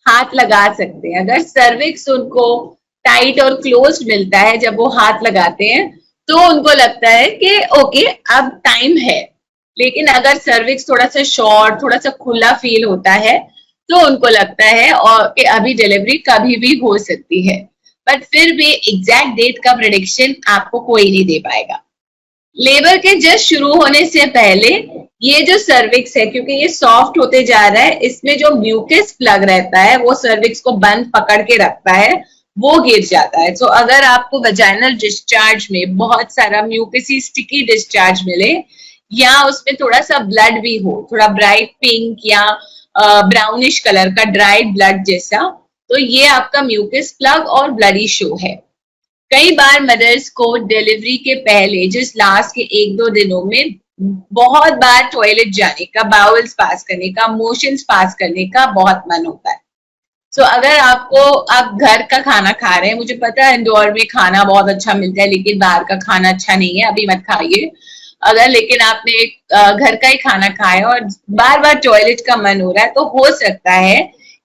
हाथ लगा सकते हैं। अगर सर्विक्स उनको टाइट और क्लोज मिलता है जब वो हाथ लगाते हैं तो उनको लगता है कि ओके अब टाइम है। लेकिन अगर सर्विक्स थोड़ा सा शॉर्ट, थोड़ा सा खुला फील होता है तो उनको लगता है और कि अभी डिलीवरी कभी भी हो सकती है। बट फिर भी एग्जैक्ट डेट का प्रेडिक्शन आपको कोई नहीं दे पाएगा। लेबर के जस्ट शुरू होने से पहले ये जो सर्विक्स है, क्योंकि ये सॉफ्ट होते जा रहा है, इसमें जो म्यूकस प्लग रहता है वो सर्विक्स को बंद पकड़ के रखता है, वो गिर जाता है। तो अगर आपको वजाइनल डिस्चार्ज में बहुत सारा म्यूकसी स्टिकी डिस्चार्ज मिले या उसमें थोड़ा सा ब्लड भी हो, थोड़ा ब्राइट पिंक या ब्राउनिश कलर का ड्राइड ब्लड जैसा, तो ये आपका म्यूकस प्लग और ब्लडी शो है। कई बार मदर्स को डिलीवरी के पहले जिस लास्ट के 1-2 दिनों में बहुत बार टॉयलेट जाने का, बाउल्स पास करने का, मोशंस पास करने का बहुत मन होता है। तो अगर आप घर का खाना खा रहे हैं, मुझे पता है इंदौर में खाना बहुत अच्छा मिलता है लेकिन बाहर का खाना अच्छा नहीं है, अभी मत खाइए। अगर लेकिन आपने घर का ही खाना खाया और बार बार टॉयलेट का मन हो रहा है तो हो सकता है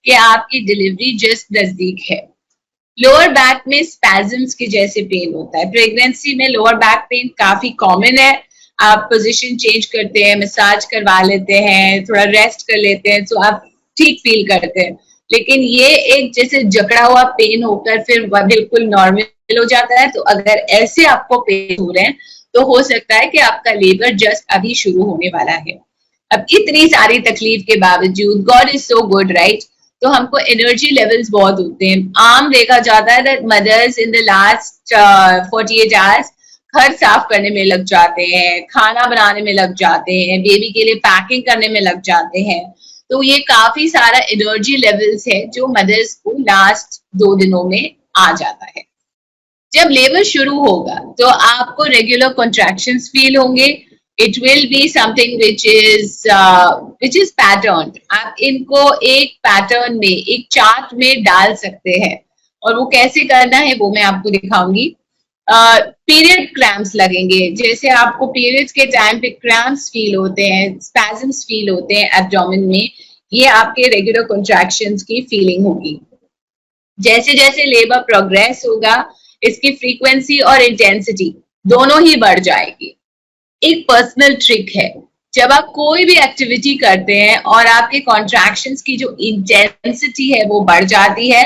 कि आपकी डिलीवरी जस्ट नजदीक है। लोअर बैक में स्पैजम्स के जैसे पेन होता है। प्रेगनेंसी में लोअर बैक पेन काफी कॉमन है। आप पोजीशन चेंज करते हैं, मसाज करवा लेते हैं, थोड़ा रेस्ट कर लेते हैं तो आप ठीक फील करते हैं। लेकिन ये एक जैसे जकड़ा हुआ पेन होकर फिर वह बिल्कुल नॉर्मल हो जाता है। तो अगर ऐसे आपको पेन हो रहे हैं तो हो सकता है कि आपका लेबर जस्ट अभी शुरू होने वाला है। अब इतनी सारी तकलीफ के बावजूद God is so good, right? तो हमको एनर्जी लेवल्स बहुत होते हैं। आम देखा जाता है that mother's in the last 48 hours घर साफ करने में लग जाते हैं, खाना बनाने में लग जाते हैं, बेबी के लिए पैकिंग करने में लग जाते हैं। तो ये काफी सारा एनर्जी लेवल्स है जो मदर्स को लास्ट 2 दिनों में आ जाता है। जब लेबर शुरू होगा तो आपको रेगुलर कॉन्ट्रैक्शंस फील होंगे। It will be something which is pattern. आप इनको एक पैटर्न में, एक चार्ट में डाल सकते हैं, और वो कैसे करना है वो मैं आपको दिखाऊंगी। पीरियड क्रैम्प्स लगेंगे, जैसे आपको पीरियड्स के टाइम पे क्रैम्प्स फील होते हैं, स्पैज़म्स फील होते हैं एब्डोमेन में, ये आपके रेगुलर कॉन्ट्रैक्शंस की फीलिंग होगी। जैसे जैसे लेबर प्रोग्रेस होगा इसकी फ्रीक्वेंसी और इंटेंसिटी दोनों ही बढ़ जाएगी। एक पर्सनल ट्रिक है, जब आप कोई भी एक्टिविटी करते हैं और आपके कॉन्ट्रैक्शंस की जो इंटेंसिटी है वो बढ़ जाती है,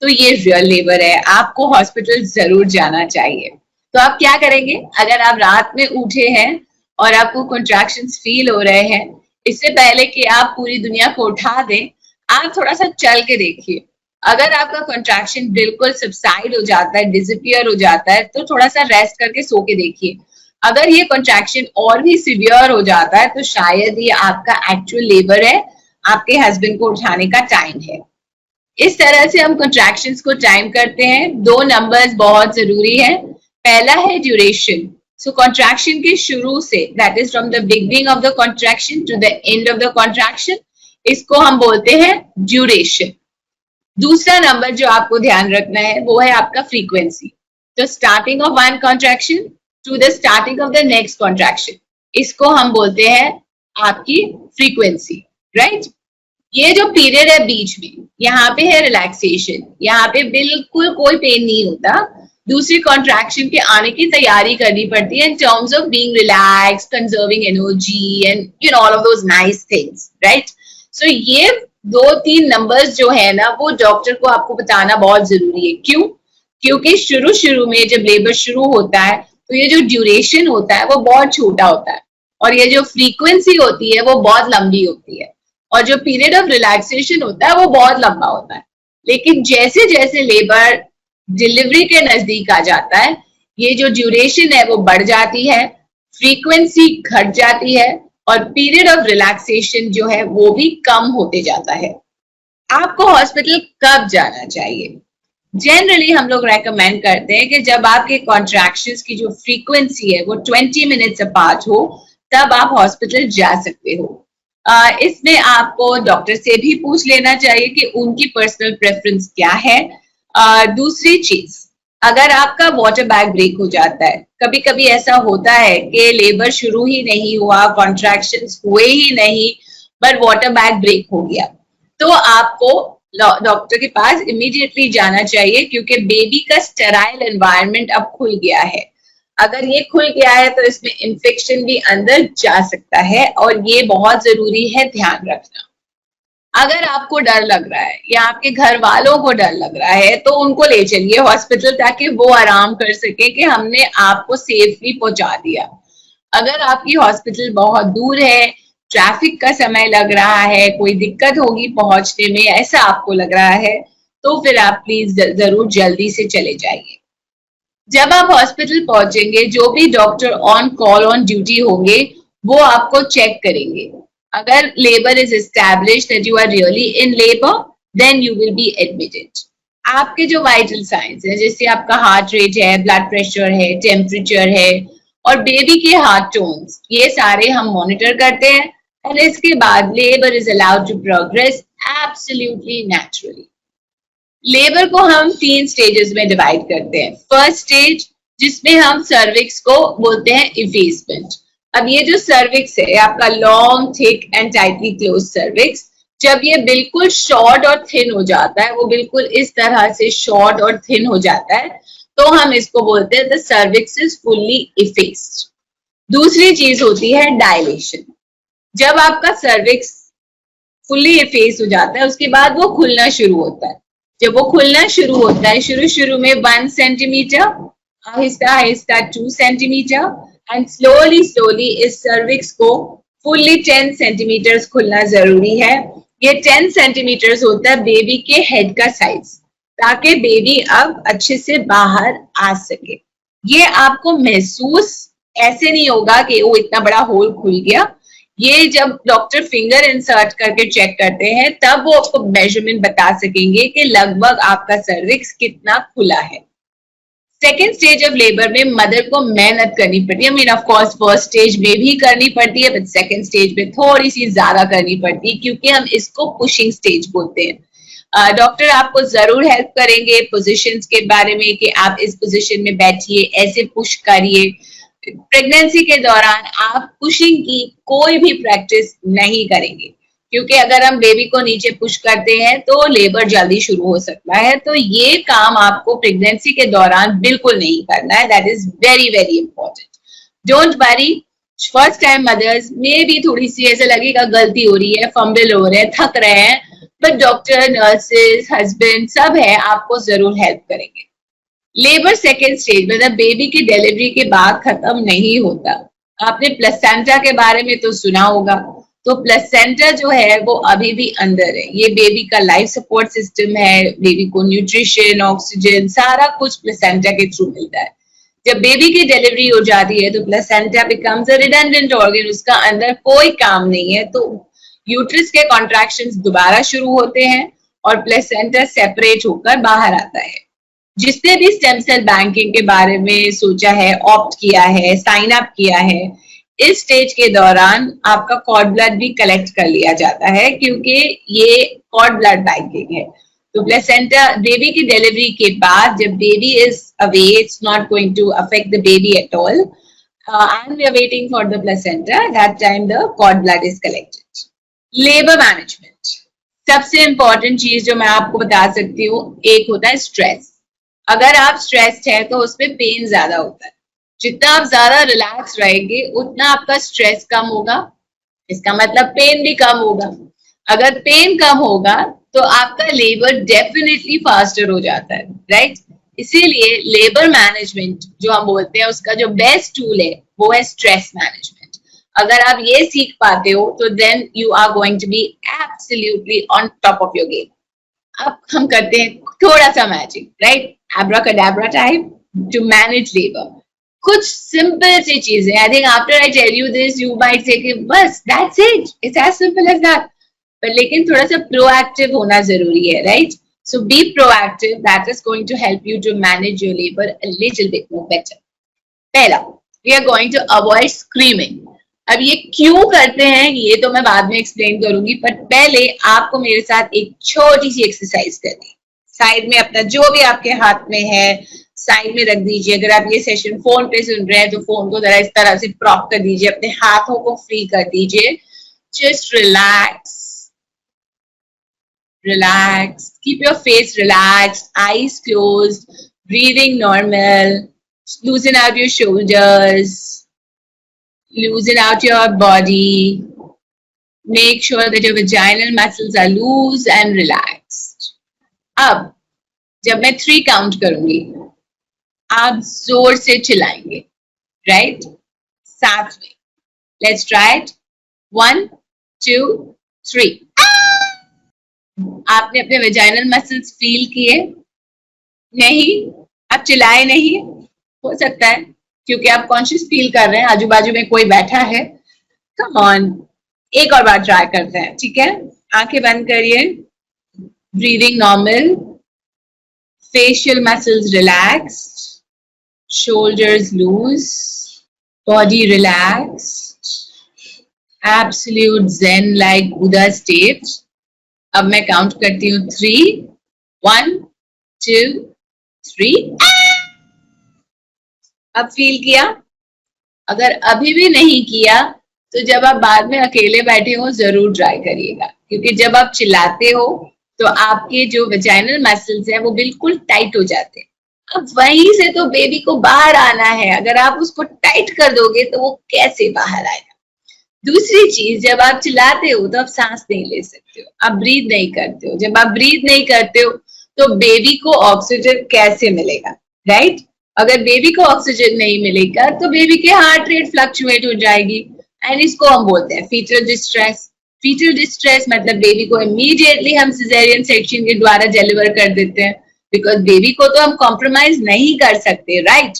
तो ये रियल लेबर है, आपको हॉस्पिटल जरूर जाना चाहिए। तो आप क्या करेंगे? अगर आप रात में उठे हैं और आपको कॉन्ट्रैक्शंस फील हो रहे हैं, इससे पहले कि आप पूरी दुनिया को उठा दें, आप थोड़ा सा चल के देखिए। अगर आपका कॉन्ट्रैक्शन बिल्कुल सबसाइड हो जाता है, डिसअपियर हो जाता है, तो थोड़ा सा रेस्ट करके सो के देखिए। अगर ये कॉन्ट्रैक्शन और भी सिवियर हो जाता है तो शायद ये आपका एक्चुअल लेबर है, आपके हस्बैंड को उठाने का टाइम है। इस तरह से हम कॉन्ट्रैक्शंस को टाइम करते हैं। 2 नंबर्स बहुत जरूरी है। पहला है ड्यूरेशन। सो कॉन्ट्रैक्शन के शुरू से, that is from the beginning of the contraction to the end of the contraction, इसको हम बोलते हैं ड्यूरेशन। दूसरा नंबर जो आपको ध्यान रखना है वो है आपका फ्रीक्वेंसी। तो starting of one contraction to the starting of the next contraction, इसको हम बोलते हैं आपकी फ्रीक्वेंसी, राइट? ये जो पीरियड है बीच में, यहाँ पे है रिलैक्सेशन, यहाँ पे बिल्कुल कोई पेन नहीं होता। दूसरी कॉन्ट्रैक्शन के आने की तैयारी करनी पड़ती है in terms of being relax, conserving energy and you know all of those nice things, right? So ये 2-3 नंबर्स जो है ना, वो डॉक्टर को आपको बताना बहुत जरूरी है। क्यों? क्योंकि शुरू में जब लेबर शुरू होता है तो ये जो ड्यूरेशन होता है वो बहुत छोटा होता है, और ये जो फ्रीक्वेंसी होती है वो बहुत लंबी होती है, और जो पीरियड ऑफ रिलैक्सेशन होता है वो बहुत लंबा होता है। लेकिन जैसे जैसे लेबर डिलीवरी के नजदीक आ जाता है, ये जो ड्यूरेशन है वो बढ़ जाती है, फ्रीक्वेंसी घट जाती है, और पीरियड ऑफ रिलैक्सेशन जो है वो भी कम होते जाता है। आपको हॉस्पिटल कब जाना चाहिए? जनरली हम लोग रेकमेंड करते हैं कि जब आपके कॉन्ट्रैक्शंस की जो फ्रीक्वेंसी है वो 20 मिनट्स अपार्ट हो, तब आप हॉस्पिटल जा सकते हो। इसमें आपको डॉक्टर से भी पूछ लेना चाहिए कि उनकी पर्सनल प्रेफरेंस क्या है। दूसरी चीज, अगर आपका वाटर बैग ब्रेक हो जाता है, कभी कभी ऐसा होता है कि लेबर शुरू ही नहीं हुआ, कॉन्ट्रैक्शंस हुए ही नहीं, बट वाटर बैग ब्रेक हो गया, तो आपको डॉक्टर के पास इमीडिएटली जाना चाहिए, क्योंकि बेबी का स्टेराइल एनवायरनमेंट अब खुल गया है। अगर ये खुल गया है तो इसमें इन्फेक्शन भी अंदर जा सकता है, और ये बहुत जरूरी है ध्यान रखना। अगर आपको डर लग रहा है या आपके घर वालों को डर लग रहा है तो उनको ले चलिए हॉस्पिटल, ताकि वो आराम कर सके कि हमने आपको सेफली पहुंचा दिया। अगर आपकी हॉस्पिटल बहुत दूर है, ट्रैफिक का समय लग रहा है, कोई दिक्कत होगी पहुंचने में, ऐसा आपको लग रहा है, तो फिर आप प्लीज जरूर जल्दी से चले जाइए। जब आप हॉस्पिटल पहुंचेंगे, जो भी doctor on call on duty होंगे वो आपको चेक करेंगे। अगर labor is established that you are really in labor, then you will be admitted. आपके जो वाइटल साइंस है, जैसे आपका हार्ट रेट है, ब्लड प्रेशर है, टेम्परेचर है, और बेबी के हार्ट टोन्स, ये सारे हम मॉनिटर करते हैं, और इसके बाद labour is allowed to progress absolutely naturally. Labour को हम 3 स्टेजेस में डिवाइड करते हैं। फर्स्ट स्टेज, जिसमें हम सर्विक्स को बोलते हैं इफेसमेंट। अब ये जो सर्विक्स है आपका long, thick and tightly close cervix, जब ये बिल्कुल शॉर्ट और थिन हो जाता है, वो बिल्कुल इस तरह से शॉर्ट और थिन हो जाता है, तो हम इसको बोलते हैं the cervix is fully effaced. दूसरी चीज होती है डायलेशन। जब आपका सर्विक्स फुल्ली एफेस हो जाता है, उसके बाद वो खुलना शुरू होता है। जब वो खुलना शुरू होता है, शुरू में 1 centimetre, Aahista Aahista 2 centimetre, and slowly इस सर्विक्स को फुल्ली 10 सेंटीमीटर खुलना जरूरी है। ये 10 सेंटीमीटर होता है बेबी के हेड का साइज, ताकि बेबी अब अच्छे से बाहर आ सके। ये आपको महसूस ऐसे नहीं होगा कि वो इतना बड़ा होल खुल गया। ये जब डॉक्टर फिंगर इंसर्ट करके चेक करते हैं तब वो आपको मेजरमेंट बता सकेंगे कि लगभग आपका सर्विक्स कितना खुला है। सेकेंड स्टेज ऑफ लेबर में मदर को मेहनत करनी पड़ती है। ऑफ कोर्स फर्स्ट स्टेज में भी करनी पड़ती है, बट सेकेंड स्टेज में थोड़ी सी ज्यादा करनी पड़ती है, क्योंकि हम इसको पुशिंग स्टेज बोलते हैं। डॉक्टर आपको जरूर हेल्प करेंगे पोजीशंस के बारे में कि आप इस पोजीशन में बैठिए, ऐसे पुश करिए। प्रेगनेंसी के दौरान आप पुशिंग की कोई भी प्रैक्टिस नहीं करेंगे, क्योंकि अगर हम बेबी को नीचे पुश करते हैं तो लेबर जल्दी शुरू हो सकता है। तो ये काम आपको प्रेगनेंसी के दौरान बिल्कुल नहीं करना है। That is very very important. Don't worry, first time mothers में भी थोड़ी सी ऐसा लगेगा गलती हो रही है, फंबल हो रहे हैं, थक रहे हैं, बट डॉक्टर, नर्सेज, हस्बैंड सब है, आपको जरूर हेल्प करेंगे। लेबर सेकेंड स्टेज मतलब बेबी की डिलीवरी के बाद खत्म नहीं होता। आपने प्लेसेंटा के बारे में तो सुना होगा, तो प्लेसेंटा जो है वो अभी भी अंदर है। ये बेबी का लाइफ सपोर्ट सिस्टम है, बेबी को न्यूट्रिशन, ऑक्सीजन, सारा कुछ प्लेसेंटा के थ्रू मिलता है। जब बेबी की डिलीवरी हो जाती है तो placenta becomes a redundant organ, उसका अंदर कोई काम नहीं है, तो यूट्रस के कॉन्ट्रैक्शंस दोबारा शुरू होते हैं और प्लेसेंटा सेपरेट होकर बाहर आता है। जिसने भी स्टेम सेल बैंकिंग के बारे में सोचा है, ऑप्ट किया है, साइन अप किया है, इस स्टेज के दौरान आपका कॉर्ड ब्लड भी कलेक्ट कर लिया जाता है, क्योंकि ये कॉर्ड ब्लड बैंकिंग है। तो प्लेसेंटा बेबी की डिलीवरी के बाद जब baby is away, it's not going to affect the baby at all, and we are waiting for the placenta, that time the cord blood is collected. Labour management, सबसे important चीज जो मैं आपको बता सकती हूँ, एक होता है स्ट्रेस। अगर आप स्ट्रेस्ड है तो उसमें पेन ज्यादा होता है। जितना आप ज्यादा रिलैक्स रहेंगे उतना आपका स्ट्रेस कम होगा, इसका मतलब पेन भी कम होगा। अगर पेन कम होगा तो आपका लेबर डेफिनेटली फास्टर हो जाता है, राइट? इसीलिए लेबर मैनेजमेंट जो हम बोलते हैं उसका जो बेस्ट टूल है वो है स्ट्रेस मैनेजमेंट। अगर आप ये सीख पाते हो तो then you are going to be absolutely on top of your game. अब हम करते हैं थोड़ा सा magic, right? Abracadabra type to manage labor. कुछ सिंपल सी चीजें, I think after I tell you this you might say कि बस that's it, it's as simple as that, पर लेकिन थोड़ा सा प्रोएक्टिव होना जरूरी है, right? So be proactive, that is going to help you to manage your labour a little bit more better. पहला, we are going to avoid screaming. अब ये क्यों करते हैं ये तो मैं बाद में एक्सप्लेन करूंगी, पर पहले आपको मेरे साथ एक छोटी सी एक्सरसाइज करनी है। साइड में अपना जो भी आपके हाथ में है साइड में रख दीजिए। अगर आप ये सेशन फोन पे सुन रहे हैं तो फोन को जरा इस तरह से प्रॉप कर दीजिए, अपने हाथों को फ्री कर दीजिए। Just relax, relax, keep your face relaxed, eyes closed, breathing normal, लूजन out your shoulders, loosen out your body, make sure that your vaginal muscles are loose and relaxed. अब जब मैं 3 काउंट करूंगी आप जोर से चिल्लाएंगे, राइट? साथ में लेट्स ट्राई इट। 1 2 3। आपने अपने वेजाइनल मसल्स फील किए? नहीं, आप चिल्लाए नहीं। हो सकता है क्योंकि आप कॉन्शियस फील कर रहे हैं आजू बाजू में कोई बैठा है। कम ऑन, एक और बार ट्राई करते हैं, ठीक है? आंखें बंद करिए, breathing normal, facial muscles relaxed, shoulders loose, body relaxed, absolute zen like Buddha state. अब मैं काउंट करती हूँ 3, 1 2 3। अब फील किया? अगर अभी भी नहीं किया तो जब आप बाद में अकेले बैठे हो जरूर ट्राई करिएगा, क्योंकि जब आप चिल्लाते हो तो आपके जो वेजाइनल मसल्स हैं वो बिल्कुल टाइट हो जाते हैं। अब वहीं से तो बेबी को बाहर आना है, अगर आप उसको टाइट कर दोगे तो वो कैसे बाहर आएगा? दूसरी चीज, जब आप चिल्लाते हो तो आप सांस नहीं ले सकते हो, आप ब्रीथ नहीं करते हो। जब आप ब्रीथ नहीं करते हो तो बेबी को ऑक्सीजन कैसे मिलेगा, राइट? अगर बेबी को ऑक्सीजन नहीं मिलेगा तो बेबी के हार्ट रेट फ्लक्चुएट हो जाएगी, एंड इसको हम बोलते हैं फीटल डिस्ट्रेस। फीटल डिस्ट्रेस मतलब बेबी को इमीडिएटली हम सिजेरियन सेक्शन के द्वारा डिलीवर कर देते हैं, बिकॉज बेबी को तो हम कॉम्प्रोमाइज नहीं कर सकते, राइट?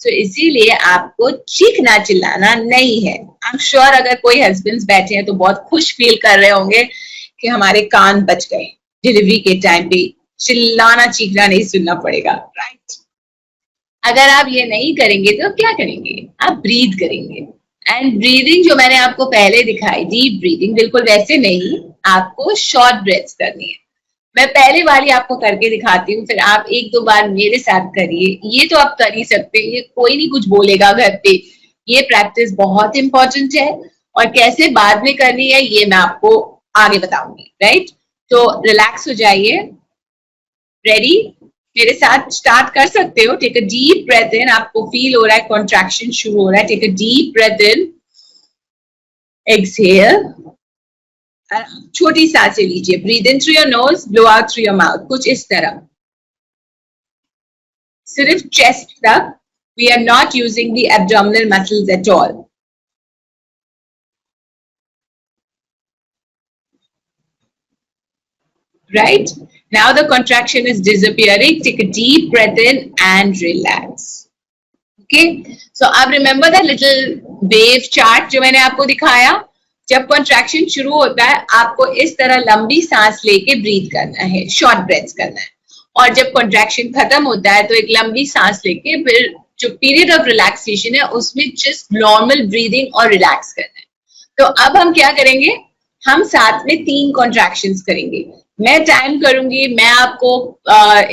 तो इसीलिए आपको चीखना चिल्लाना नहीं है। आई एम श्योर अगर कोई हस्बैंड्स बैठे हैं तो बहुत खुश फील कर रहे होंगे कि हमारे कान बच गए, डिलीवरी के टाइम पे चिल्लाना चीखना नहीं सुनना पड़ेगा, राइट? अगर आप ये नहीं करेंगे तो क्या करेंगे? आप ब्रीथ करेंगे, एंड ब्रीदिंग जो मैंने आपको पहले दिखाई, डीप ब्रीदिंग, बिल्कुल वैसे नहीं, आपको शॉर्ट ब्रेथ्स करनी है। मैं पहले वाली आपको करके दिखाती हूँ, फिर आप एक दो बार मेरे साथ करिए। ये तो आप कर ही सकते हैं, ये कोई नहीं कुछ बोलेगा घर पे। ये प्रैक्टिस बहुत इंपॉर्टेंट है, और कैसे बाद में करनी है ये मैं आपको आगे बताऊंगी, राइट? तो रिलैक्स हो जाइए। रेडी? मेरे साथ स्टार्ट कर सकते हो। टेक अ डीप ब्रेथ इन, आपको फील हो रहा है कॉन्ट्रैक्शन शुरू हो रहा है। Take a deep breath in, exhale, छोटी सांसें लीजिए। Breathe in through your nose, blow out through your mouth, कुछ इस तरह, सिर्फ चेस्ट तक। We are not using the abdominal muscles at all. Right? Now the contraction is disappearing. Take a deep breath in and relax. Okay? So अब remember that little wave chart जो मैंने आपको दिखाया? जब contraction शुरू होता है आपको इस तरह लंबी सांस लेके breathe करना है, short breaths करना है, और जब contraction खत्म होता है तो एक लंबी सांस लेके फिर जो period of relaxation है उसमें just normal breathing और relax करना है। तो अब हम क्या करेंगे? हम साथ में 3 contractions करेंगे। मैं टाइम करूंगी, मैं आपको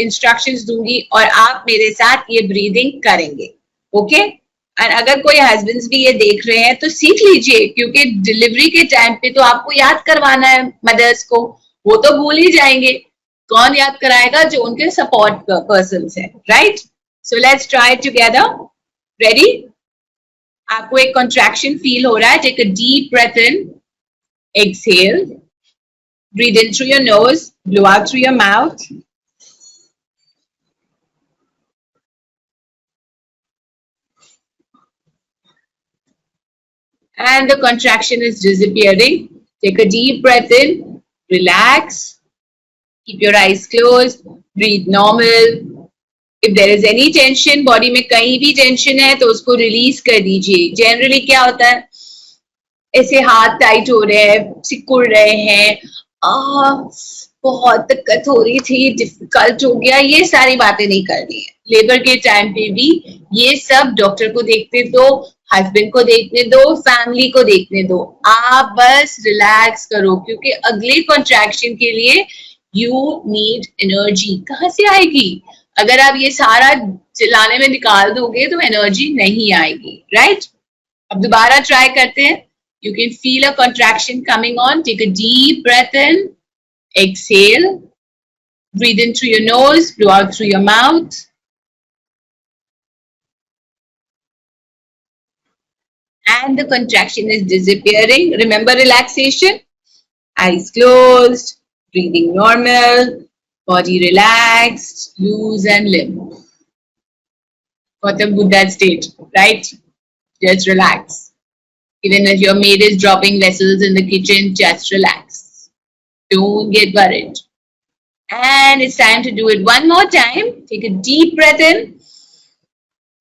इंस्ट्रक्शंस दूंगी और आप मेरे साथ ये ब्रीदिंग करेंगे, ओके? और अगर कोई हस्बैंड्स भी ये देख रहे हैं तो सीख लीजिए, क्योंकि डिलीवरी के टाइम पे तो आपको याद करवाना है मदर्स को, वो तो भूल ही जाएंगे। कौन याद कराएगा? जो उनके सपोर्ट पर्सन्स हैं, right? So let's try together. Ready? आपको एक कॉन्ट्रैक्शन फील हो रहा है। Take a deep breath in, exhale, breathe in through your nose, blow out through your mouth. And the contraction is disappearing. Take a deep breath in, relax, keep your eyes closed, breathe normal. If there is any tension, body में कहीं भी tension है तो उसको release कर दीजिए। Generally क्या होता है? ऐसे हाथ टाइट हो रहे हैं, सिकुड़ रहे हैं, बहुत दिक्कत हो रही थी, डिफिकल्ट हो गया, ये सारी बातें नहीं करनी है। लेबर के टाइम पे भी ये सब डॉक्टर को देखने दो, हस्बैंड को देखने दो, फैमिली को देखने दो। आप बस रिलैक्स करो, क्योंकि अगले कॉन्ट्रैक्शन के लिए यू नीड एनर्जी। कहाँ से आएगी? अगर आप ये सारा चिल्लाने में निकाल दोगे तो एनर्जी नहीं आएगी, राइट? अब दोबारा ट्राई करते हैं। You can feel a contraction coming on. Take a deep breath in, exhale, breathe in through your nose, blow out through your mouth. And the contraction is disappearing. Remember relaxation? Eyes closed, breathing normal, body relaxed, loose and limp. Gautam Buddha state, right? Just relax. Even if your maid is dropping vessels in the kitchen, just relax. Don't get worried. And it's time to do it one more time. Take a deep breath in.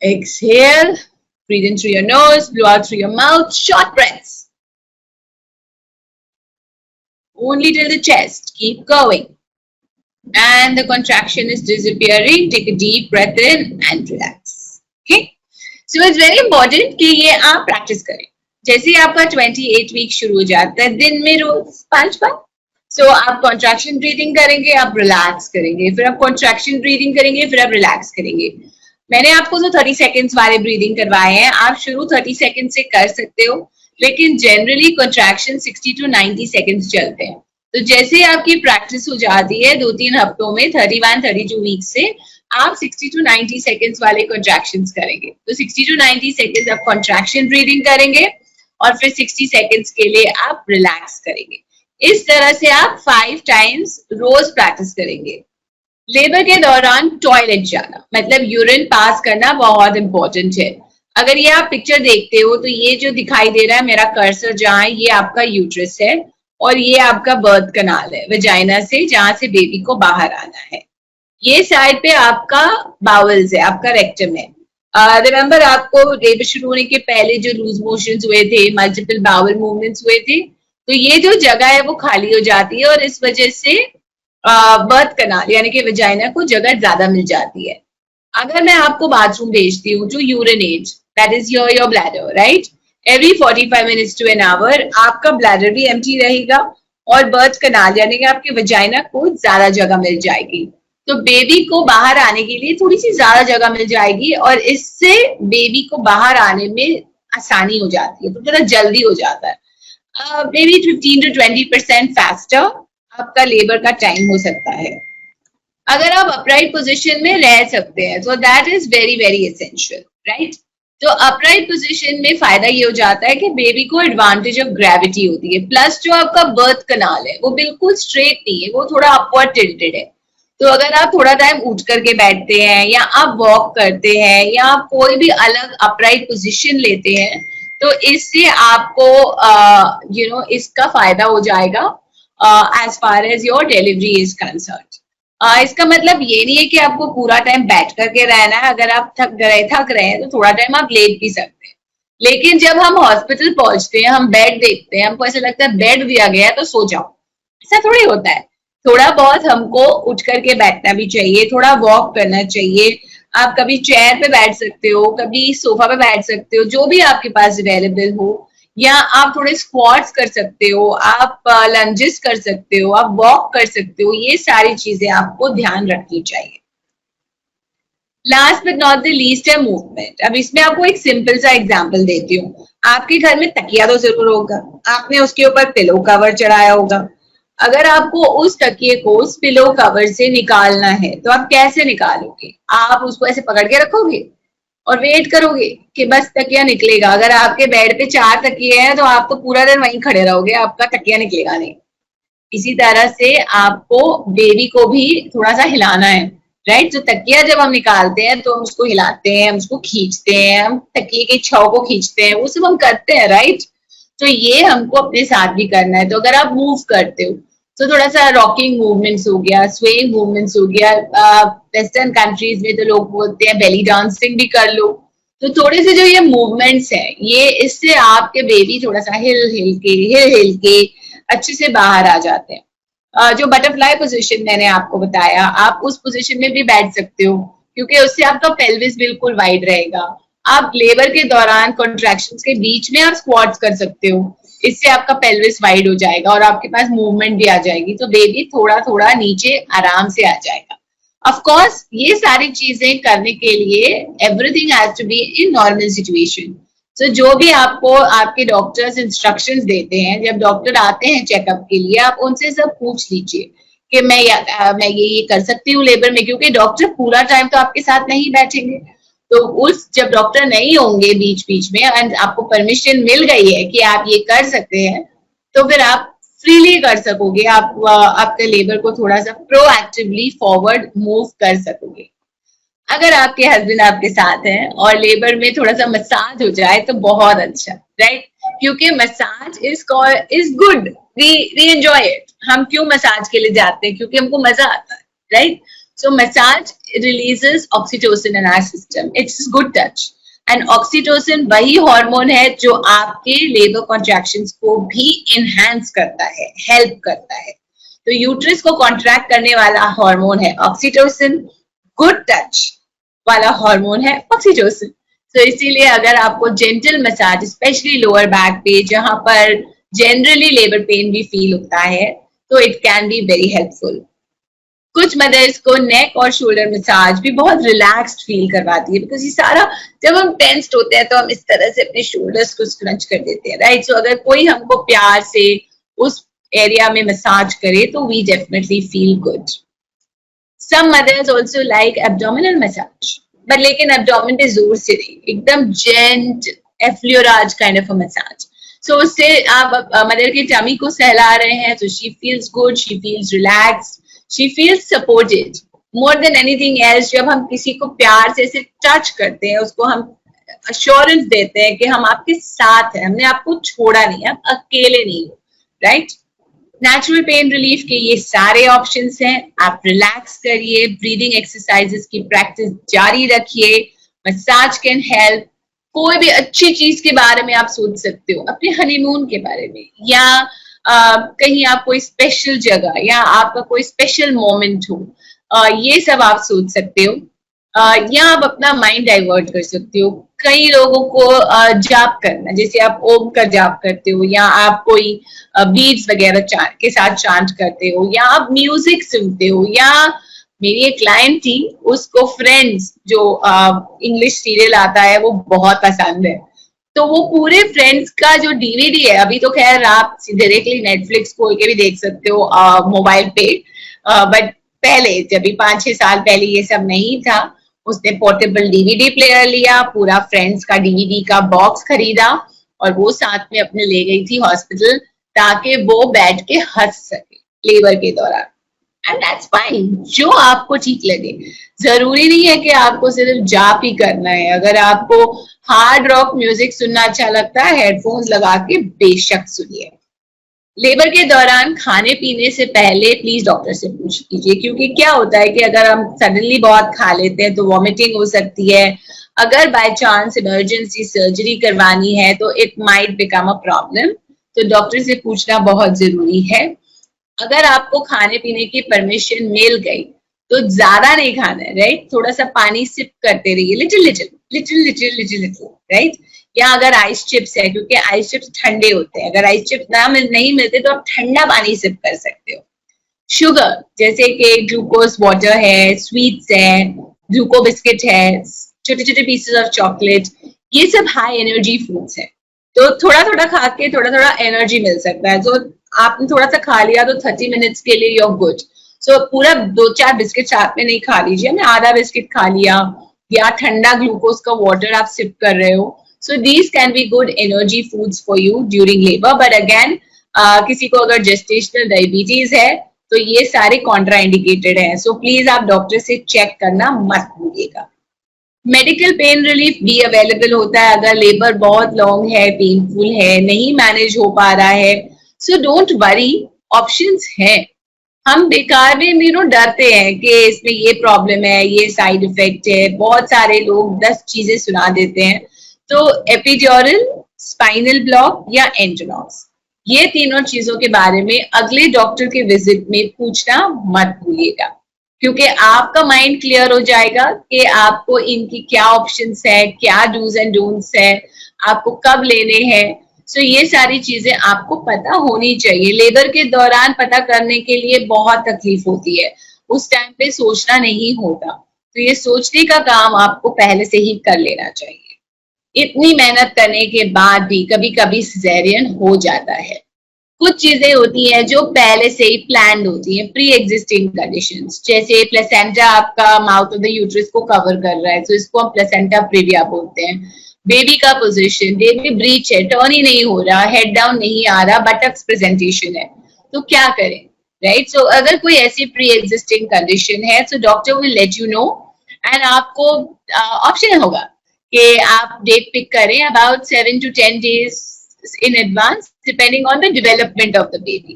Exhale. Breathe in through your nose, blow out through your mouth. Short breaths. Only till the chest. Keep going. And the contraction is disappearing. Take a deep breath in and relax. Okay? So it's very important कि ये आप practice करें। जैसे ही आपका 28 week शुरू हो जाता है, दिन में रोज 5 बार, सो आप कॉन्ट्रैक्शन ब्रीदिंग करेंगे, आप रिलैक्स करेंगे, फिर आप कॉन्ट्रैक्शन ब्रीदिंग करेंगे, फिर आप रिलैक्स करेंगे। मैंने आपको जो 30 सेकेंड्स वाले ब्रीदिंग करवाए हैं, आप शुरू 30 सेकेंड से कर सकते हो, लेकिन जनरली कॉन्ट्रैक्शन 60 to 90 सेकेंड्स चलते हैं। तो जैसे ही आपकी प्रैक्टिस हो जाती है 2-3 हफ्तों में, 31-32 वीक से आप 60 to 90 सेकेंड्स वाले कॉन्ट्रैक्शंस करेंगे। तो 60 to 90 सेकेंड्स आप कॉन्ट्रैक्शन ब्रीदिंग करेंगे और फिर 60 सेकेंड्स के लिए आप रिलैक्स करेंगे। इस तरह से आप 5 टाइम्स रोज प्रैक्टिस करेंगे। लेबर के दौरान टॉयलेट जाना मतलब यूरिन पास करना बहुत इंपॉर्टेंट है। अगर ये आप पिक्चर देखते हो तो ये जो दिखाई दे रहा है मेरा कर्सर जहाँ है, ये आपका यूट्रस है और ये आपका बर्थ कनाल है, वजाइना से जहां से बेबी को बाहर आना है। ये साइड पे आपका बावल्स है, आपका रेक्टम है। रिमेम्बर आपको लेबर शुरू होने के पहले जो लूज मोशंस हुए थे, मल्टीपल बावल मूवमेंट्स हुए थे, तो ये जो जगह है वो खाली हो जाती है और इस वजह से बर्थ कनाल यानी कि वजाइना को जगह ज्यादा मिल जाती है। अगर मैं आपको बाथरूम भेजती हूँ to urinate, that is your bladder, right, every 45 minutes to an hour आपका ब्लैडर भी एम्प्टी रहेगा और बर्थ कनाल यानी कि आपके वजाइना को ज्यादा जगह मिल जाएगी। तो बेबी को बाहर आने के लिए थोड़ी सी ज्यादा जगह मिल जाएगी और इससे बेबी को बाहर आने में आसानी हो जाती है, तो थोड़ा जल्दी हो जाता है। maybe 15 to 20% faster आपका लेबर का टाइम हो सकता है। अगर आप अपराइट पोजीशन में रह सकते हैं तो that is very very essential, right. तो अपराइट पोजीशन में फायदा ये हो जाता है कि बेबी को एडवांटेज ऑफ ग्रेविटी होती है, प्लस जो आपका बर्थ कनाल है वो बिल्कुल स्ट्रेट नहीं है, वो थोड़ा अपवर्ड टिल्टेड है। तो अगर आप थोड़ा टाइम उठ करके बैठते हैं या आप वॉक करते हैं या आप कोई भी अलग अपराइट पोजीशन लेते हैं तो इससे आपको इसका फायदा हो जाएगा as far as your delivery is concern. इसका मतलब ये नहीं है कि आपको पूरा टाइम बैठ करके रहना है। अगर आप थक रहे हैं तो थोड़ा टाइम आप लेट भी सकते हैं, लेकिन जब हम हॉस्पिटल पहुंचते हैं, हम बेड देखते हैं, हमको ऐसा लगता है बेड दिया गया है तो सो जाओ, ऐसा थोड़ी होता है। थोड़ा बहुत हमको उठ करके बैठना भी चाहिए, थोड़ा वॉक करना चाहिए। आप कभी चेयर पे बैठ सकते हो, कभी सोफा पे बैठ सकते हो, जो भी आपके पास अवेलेबल हो, या आप थोड़े स्क्वाट्स कर सकते हो, आप लंजेस कर सकते हो, आप वॉक कर सकते हो। ये सारी चीजें आपको ध्यान रखनी चाहिए। Last but not the least है मूवमेंट। अब इसमें आपको एक सिंपल सा एग्जांपल देती हूँ। आपके घर में तकिया तो जरूर होगा, आपने उसके ऊपर पिलो कवर चढ़ाया होगा। अगर आपको उस तकिए को उस पिलो कवर से निकालना है तो आप कैसे निकालोगे? आप उसको ऐसे पकड़ के रखोगे और वेट करोगे कि बस तकिया निकलेगा। अगर आपके बेड पे 4 तकिए हैं तो आप तो पूरा दिन वहीं खड़े रहोगे, आपका तकिया निकलेगा नहीं। इसी तरह से आपको बेबी को भी थोड़ा सा हिलाना है, राइट। तो तकिया जब हम निकालते हैं तो हम उसको हिलाते हैं, हम उसको खींचते हैं, हम तकिए के छाव को खींचते हैं, वो सब हम करते हैं, राइट। तो ये हमको अपने साथ भी करना है। तो अगर आप मूव करते हो तो थोड़ा सा रॉकिंग मूवमेंट्स हो गया, स्वेइंग मूवमेंट्स हो गया। वेस्टर्न कंट्रीज में तो लोग बोलते हैं बेली डांसिंग भी कर लो। तो थोड़े से जो ये मूवमेंट्स हैं, ये इससे आपके बेबी थोड़ा सा हिल हिल के अच्छे से बाहर आ जाते हैं। जो बटरफ्लाई पोजीशन मैंने आपको बताया, आप उस पोजीशन में भी बैठ सकते हो क्योंकि उससे आपका पेल्विस बिल्कुल वाइड रहेगा। आप लेबर के दौरान कॉन्ट्रैक्शंस के बीच में आप स्क्वाट्स कर सकते हो, इससे आपका पेल्विस वाइड हो जाएगा और आपके पास मूवमेंट भी आ जाएगी, तो बेबी थोड़ा थोड़ा नीचे आराम से आ जाएगा। ऑफ कोर्स ये सारी चीजें करने के लिए everything has to be in normal situation. तो जो भी आपको आपके डॉक्टर्स इंस्ट्रक्शंस देते हैं, जब डॉक्टर आते हैं चेकअप के लिए, आप उनसे सब पूछ लीजिए कि मैं ये कर सकती हूँ लेबर में, क्योंकि डॉक्टर पूरा टाइम तो आपके साथ नहीं बैठेंगे। तो उस जब डॉक्टर नहीं होंगे बीच बीच में एंड आपको परमिशन मिल गई है कि आप ये कर सकते हैं, तो फिर आप फ्रीली कर सकोगे, आप आपके लेबर को थोड़ा सा प्रोएक्टिवली फॉरवर्ड मूव कर सकोगे। अगर आपके हस्बैंड आपके साथ हैं और लेबर में थोड़ा सा मसाज हो जाए तो बहुत अच्छा, राइट, क्योंकि massage is good, we enjoy it. हम क्यों मसाज के लिए जाते हैं? क्योंकि हमको मजा आता है, right. So massage releases oxytocin in our system. It's good touch. And oxytocin वही हार्मोन है जो आपके लेबर कॉन्ट्रैक्शंस को भी enhance करता है, हेल्प करता है। तो यूट्रस को कॉन्ट्रैक्ट करने वाला हार्मोन है ऑक्सीटोसिन, गुड टच वाला हार्मोन है ऑक्सीटोसिन। तो इसीलिए अगर आपको gentle massage, specially lower back पे जहां पर जनरली लेबर पेन भी फील होता है, तो it can be very helpful. कुछ मदर्स को नेक और शोल्डर मसाज भी बहुत रिलैक्स्ड फील करवाती है, बिकॉज ये सारा जब हम टेंस्ड होते हैं तो हम इस तरह से अपने शोल्डर्स को स्क्रंच कर देते हैं, राइट। सो अगर कोई हमको प्यार से उस एरिया में मसाज करे तो we definitely feel good. Some mothers also like abdominal massage, but लेकिन एब्डोमिन पे जोर से नहीं, एकदम gentle effleurage kind of a massage. So उससे आप मदर की टमी को सहला रहे हैं, तो she feels good, she feels relaxed, she feels supported more than anything else. जब हम किसी को प्यार से ऐसे टच करते हैं, उसको हम अश्योरेंस देते हैं कि हम आपके साथ हैं, हमने आपको छोड़ा नहीं, आप अकेले नहीं हो, राइट? नेचुरल पेन रिलीफ के ये सारे ऑप्शंस हैं। आप रिलैक्स करिए, ब्रीदिंग एक्सरसाइजेस की प्रैक्टिस जारी रखिए, मसाज कैन हेल्प। कोई भी अच्छी चीज के बारे में आप सोच सकते हो, अपने हनीमून के बारे में, या कहीं आप कोई स्पेशल जगह, या आपका कोई स्पेशल मोमेंट हो, ये सब आप सोच सकते हो। या आप अपना माइंड डाइवर्ट कर सकते हो। कई लोगों को जाप करना, जैसे आप ओम का जाप करते हो, या आप कोई बीट्स वगैरह के साथ चांट करते हो, या आप म्यूजिक सुनते हो, या मेरी एक क्लाइंट थी, उसको फ्रेंड्स जो इंग्लिश सीरियल आता है वो बहुत पसंद है, तो वो पूरे फ्रेंड्स का जो डीवीडी है, अभी तो खैर आप डायरेक्टली नेटफ्लिक्स खोल के भी देख सकते हो मोबाइल पे, बट पहले जब भी 5-6 साल पहले ये सब नहीं था, उसने पोर्टेबल डीवीडी प्लेयर लिया, पूरा फ्रेंड्स का डीवीडी का बॉक्स खरीदा और वो साथ में अपने ले गई थी हॉस्पिटल, ताकि वो बैठ के हंस सके लेबर के दौरान। एंड दैट्स फाइन, जो आपको ठीक लगे। जरूरी नहीं है कि आपको सिर्फ जाप ही करना है। अगर आपको हार्ड रॉक म्यूजिक सुनना अच्छा लगता है, हेडफोन्स लगा के बेशक सुनिए। लेबर के दौरान खाने पीने से पहले प्लीज डॉक्टर से पूछ लीजिए, क्योंकि क्या होता है कि अगर हम सडनली बहुत खा लेते हैं तो वॉमिटिंग हो सकती है। अगर बाय चांस इमरजेंसी सर्जरी करवानी है तो it might become a problem, तो डॉक्टर से पूछना बहुत जरूरी है। अगर आपको खाने पीने की परमिशन मिल गई तो ज्यादा नहीं खाना है, राइट? थोड़ा सा पानी सिप करते रहिए, little little little little little little, right? या अगर आइस चिप्स है, क्योंकि आइस चिप्स ठंडे होते हैं, अगर आइस चिप्स नहीं मिलते तो आप ठंडा पानी सिप कर सकते हो। शुगर, जैसे कि ग्लूकोज वाटर है, स्वीट्स है, ग्लूको बिस्किट है, छोटे छोटे पीसेस ऑफ चॉकलेट, ये सब हाई एनर्जी फूड्स है, तो थोड़ा थोड़ा खा के थोड़ा थोड़ा एनर्जी मिल सकता है। तो आपने थोड़ा सा खा लिया तो 30 मिनट्स के लिए यूर गुड। सो पूरा 2-4 बिस्किट साथ में नहीं खा लीजिए, मैं आधा बिस्किट खा लिया, या ठंडा ग्लूकोज का वाटर आप सिप कर रहे हो। So these can be good energy foods for you during labour. But again, किसी को अगर जेस्टेशनल डायबिटीज है तो ये सारे कॉन्ट्रा इंडिकेटेड है, सो प्लीज आप डॉक्टर से चेक करना मत भूलिएगा। मेडिकल पेन रिलीफ भी अवेलेबल होता है अगर लेबर बहुत लॉन्ग है, पेनफुल है, नहीं मैनेज हो पा रहा है। सो डोंट वरी, ऑप्शंस हैं। हम बेकार में डरते हैं कि इसमें ये प्रॉब्लम है, ये साइड इफेक्ट है, बहुत सारे लोग 10 चीजें सुना देते हैं। तो एपिड्यूरल, स्पाइनल ब्लॉक या एंटेनॉक्स, ये तीनों चीजों के बारे में अगले डॉक्टर के विजिट में पूछना मत भूलिएगा, क्योंकि आपका माइंड क्लियर हो जाएगा कि आपको इनकी क्या ऑप्शंस है, क्या डूज एंड डोंट्स है, आपको कब लेने हैं। सो ये सारी चीजें आपको पता होनी चाहिए। लेबर के दौरान पता करने के लिए बहुत तकलीफ होती है, उस टाइम पे सोचना नहीं होता, तो ये सोचने का काम आपको पहले से ही कर लेना चाहिए। इतनी मेहनत करने के बाद भी कभी कभी सिजेरियन हो जाता है। कुछ चीजें होती हैं जो पहले से ही प्लान्ड होती हैं, प्री एग्जिस्टिंग कंडीशंस, जैसे प्लेसेंटा आपका माउथ ऑफ द यूट्रस को कवर कर रहा है, तो इसको हम प्लेसेंटा प्रीविया बोलते हैं। बेबी का पोजीशन, बेबी ब्रीच है, टर्न ही नहीं हो रहा, हेड डाउन नहीं आ रहा, बटक्स प्रेजेंटेशन है, तो क्या करें, राइट? सो अगर कोई ऐसी प्री एग्जिस्टिंग कंडीशन है तो doctor will let you know, and आपको ऑप्शन होगा कि आप डेट पिक करें about 7 to 10 days in advance depending on the development of the baby.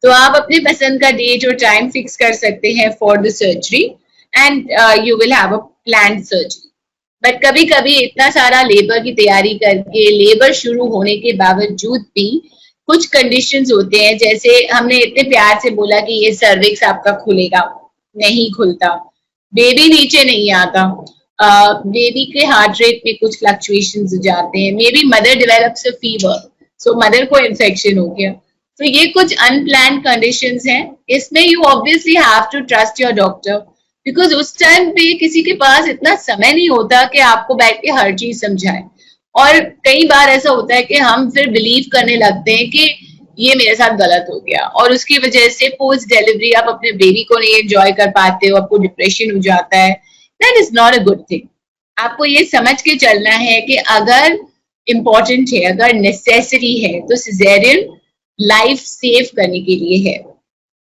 तो आप अपने पसंद का डेट और टाइम फिक्स कर सकते हैं for the surgery and you will have a planned surgery. But कभी कभी इतना सारा लेबर की तैयारी करके लेबर शुरू होने के बावजूद भी कुछ कंडीशंस होते हैं, जैसे हमने इतने प्यार से बोला कि ये सर्विक्स आपका खुलेगा, नहीं खुलता, बेबी नीचे नहीं आता, बेबी के हार्ट रेट में कुछ फ्लक्चुएशंस हो जाते हैं, maybe mother develops a fever, so mother को इन्फेक्शन हो गया। तो ये कुछ अनप्लान कंडीशंस हैं, इसमें you obviously have to trust your doctor, because उस टाइम पे किसी के पास इतना समय नहीं होता कि आपको बैठ के हर चीज समझाए। और कई बार ऐसा होता है कि हम फिर बिलीव करने लगते हैं कि ये मेरे साथ गलत हो गया, और उसकी वजह से पोस्ट डिलीवरी आप अपने बेबी को नहीं एंजॉय कर पाते हो, आपको डिप्रेशन हो जाता है। That is not a good thing. आपको ये समझ के चलना है कि अगर इम्पॉर्टेंट है, अगर नेसेसरी है तो सिजेरियन लाइफ सेव करने के लिए है,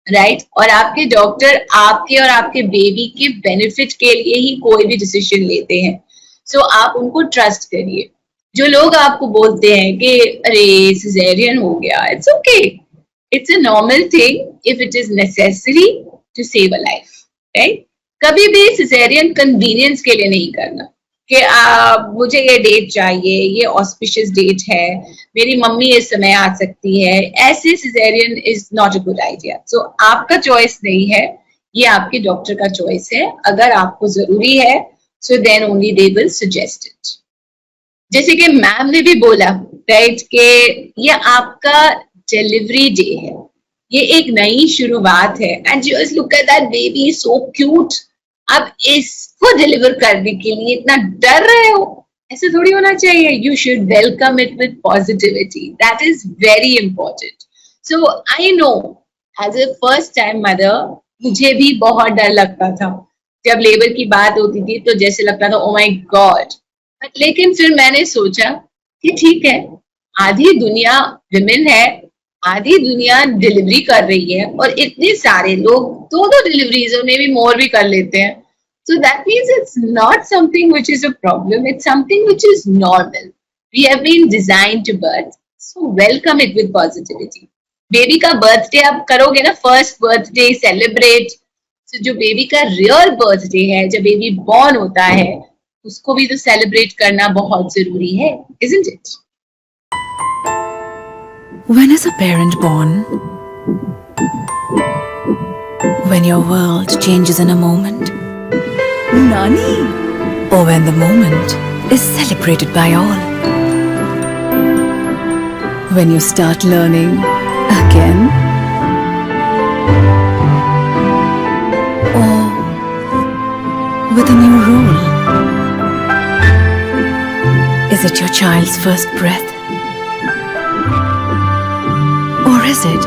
राइट और आपके डॉक्टर आपके और आपके बेबी के बेनिफिट के लिए ही कोई भी डिसीजन लेते हैं. सो आप उनको ट्रस्ट करिए. जो लोग आपको बोलते हैं कि अरे सिजेरियन हो गया, it's okay, it's a normal thing if it is necessary to save a life, right. कभी भी सिजेरियन कन्वीनियंस के लिए नहीं करना कि मुझे ये डेट चाहिए, ये ऑस्पिशियस डेट है, मेरी मम्मी इस समय आ सकती है, ऐसे caesarean is not a good idea. So आपका चॉइस नहीं है, ये आपके डॉक्टर का चॉइस है. अगर आपको जरूरी है so then only they will suggest it. जैसे कि मैम ने भी बोला, राइट, कि ये आपका डिलीवरी डे है, ये एक नई शुरुआत है. And just look at that baby, so cute. अब इसको डिलीवर करने के लिए इतना डर रहे हो, ऐसे थोड़ी होना चाहिए. You should welcome it with positivity. That is very important. So I know as a first time mother मुझे भी बहुत डर लगता था. जब लेबर की बात होती थी तो जैसे लगता था ओ माय गॉड. लेकिन फिर मैंने सोचा कि ठीक है, आधी दुनिया विमेन है, आधी दुनिया डिलीवरी कर रही है, और इतने सारे लोग दो डिलीवरीज और मे बी मोर भी कर लेते हैं. So that means it's not something which is a problem, it's something which is normal. We have been designed to birth, so welcome it with positivity. Baby का birthday आप करोगे ना, first birthday celebrate. तो जो baby का real birthday है, जब baby born होता है, उसको भी तो सेलिब्रेट करना बहुत जरूरी है, isn't it? When is a parent born? When your world changes in a moment. Nani? Or when the moment is celebrated by all. When you start learning again. Or with a new role. Is it your child's first breath? Or is it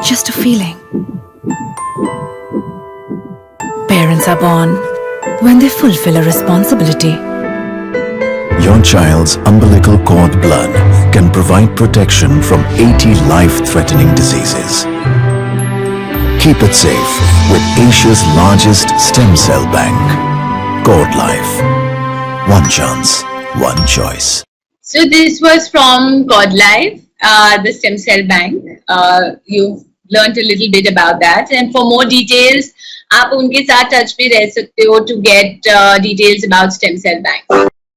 just a feeling? Parents are born when they fulfill a responsibility. Your child's umbilical cord blood can provide protection from 80 life-threatening diseases. Keep it safe with Asia's largest stem cell bank. Cord Life. One chance, one choice. So this was from Cord Life, the stem cell bank. You've learned a little bit about that, and for more details, आप उनके साथ touch में रह सकते हो to get details about stem cell bank.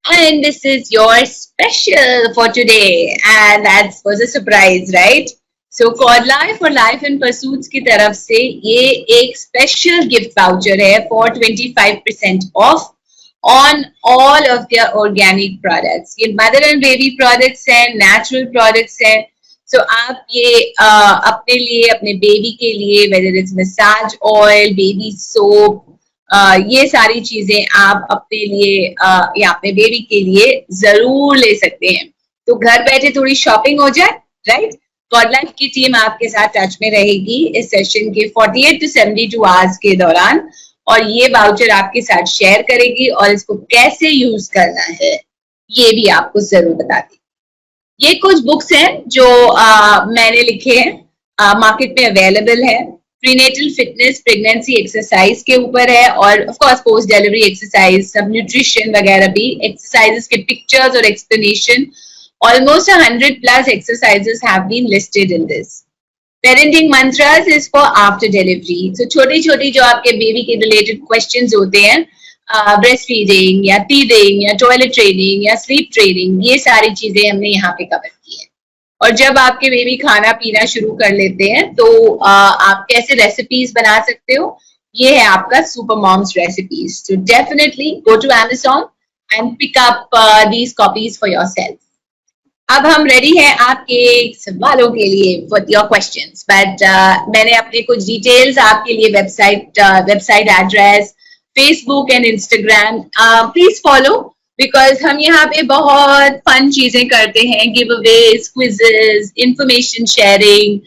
And this is your special for today, and that was a surprise, right? So Cord Life और Life in Pursuits की तरफ से ये एक special gift voucher है for 25% off on all of their organic products. ये mother and baby products हैं, natural products हैं. So आप ये अपने लिए, अपने बेबी के लिए, whether it's massage oil, baby soap, ये सारी चीजें आप अपने लिए या अपने बेबी के लिए जरूर ले सकते हैं. तो घर बैठे थोड़ी शॉपिंग हो जाए, राइट? कॉर्ड लाइफ की टीम आपके साथ टच में रहेगी इस सेशन के 48 to 72 आवर्स के दौरान, और ये वाउचर आपके साथ शेयर करेगी, और इसको कैसे यूज करना है ये भी आपको जरूर बता देगी. ये कुछ बुक्स हैं जो मैंने लिखे हैं, मार्केट में अवेलेबल है. प्रीनेटल फिटनेस, प्रेगनेंसी एक्सरसाइज के ऊपर है, और of course post delivery exercise, सब न्यूट्रिशन वगैरह भी, एक्सरसाइजेस के पिक्चर्स और explanation. Almost 100 plus exercises have been listed in this. Parenting mantras is for after delivery. So छोटी छोटी जो आपके बेबी के रिलेटेड क्वेश्चंस होते हैं, ब्रेस्ट फीडिंग या टीदिंग या टॉयलेट ट्रेनिंग या स्लीप ट्रेनिंग, ये सारी चीजें हमने यहाँ पे कवर की है. और जब आपके बेबी खाना पीना शुरू कर लेते हैं तो आप कैसे रेसिपीज बना सकते हो, ये है आपका super moms recipes. So definitely go to Amazon and pick up these copies for yourself. अब हम रेडी हैं आपके सवालों के लिए विद योर क्वेश्चंस, बट मैंने अपने कुछ डिटेल्स आपके लिए website address, Facebook and Instagram, please follow, because हम यहाँ पे बहुत फन चीजें करते हैं, giveaways, quizzes, information sharing.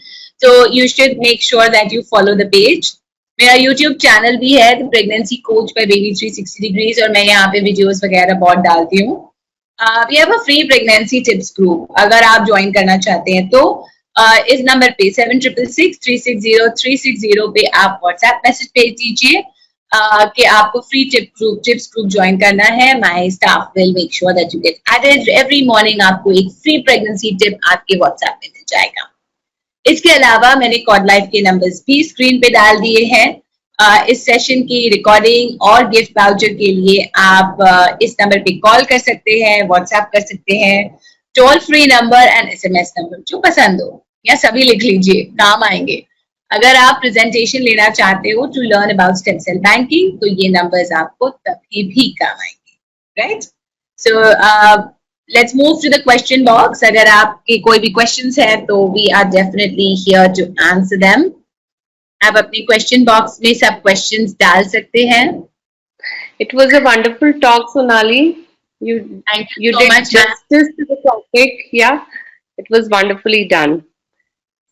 तो you should make sure that you follow the page. मेरा यूट्यूब चैनल भी है, pregnancy coach by baby 360 degrees, और मैं यहाँ पे वीडियोस वगैरह बहुत डालती हूँ. We have a free pregnancy tips group, अगर आप ज्वाइन करना चाहते हैं तो इस नंबर पे 7666360360 पे आप व्हाट्सएप मैसेज भेज दीजिए कि आपको फ्री टिप्स ग्रुप ज्वाइन करना है. My staff will make sure that you get added. Every morning आपको एक फ्री प्रेगनेंसी टिप आपके व्हाट्सएप पे मिल जाएगा. इसके अलावा मैंने कॉड लाइफ के नंबर्स भी स्क्रीन पे डाल दिए हैं. इस सेशन की रिकॉर्डिंग और गिफ्ट वाउचर के लिए आप इस नंबर पे कॉल कर सकते हैं, व्हाट्सएप कर सकते हैं. Toll free number and SMS number जो पसंद हो या सभी लिख लीजिए, काम आएंगे. अगर आप प्रेजेंटेशन लेना चाहते हो to learn about stem cell banking तो ये नंबर्स आपको तभी भी काम आएंगे. Right. So let's move to the question box. अगर आपके कोई भी questions है तो we are definitely here to answer them. आप अपने question box में सब questions डाल सकते हैं. It was a wonderful talk, Sonali. Thank you You so did much, ma'am. justice to the topic. Yeah, it was wonderfully done.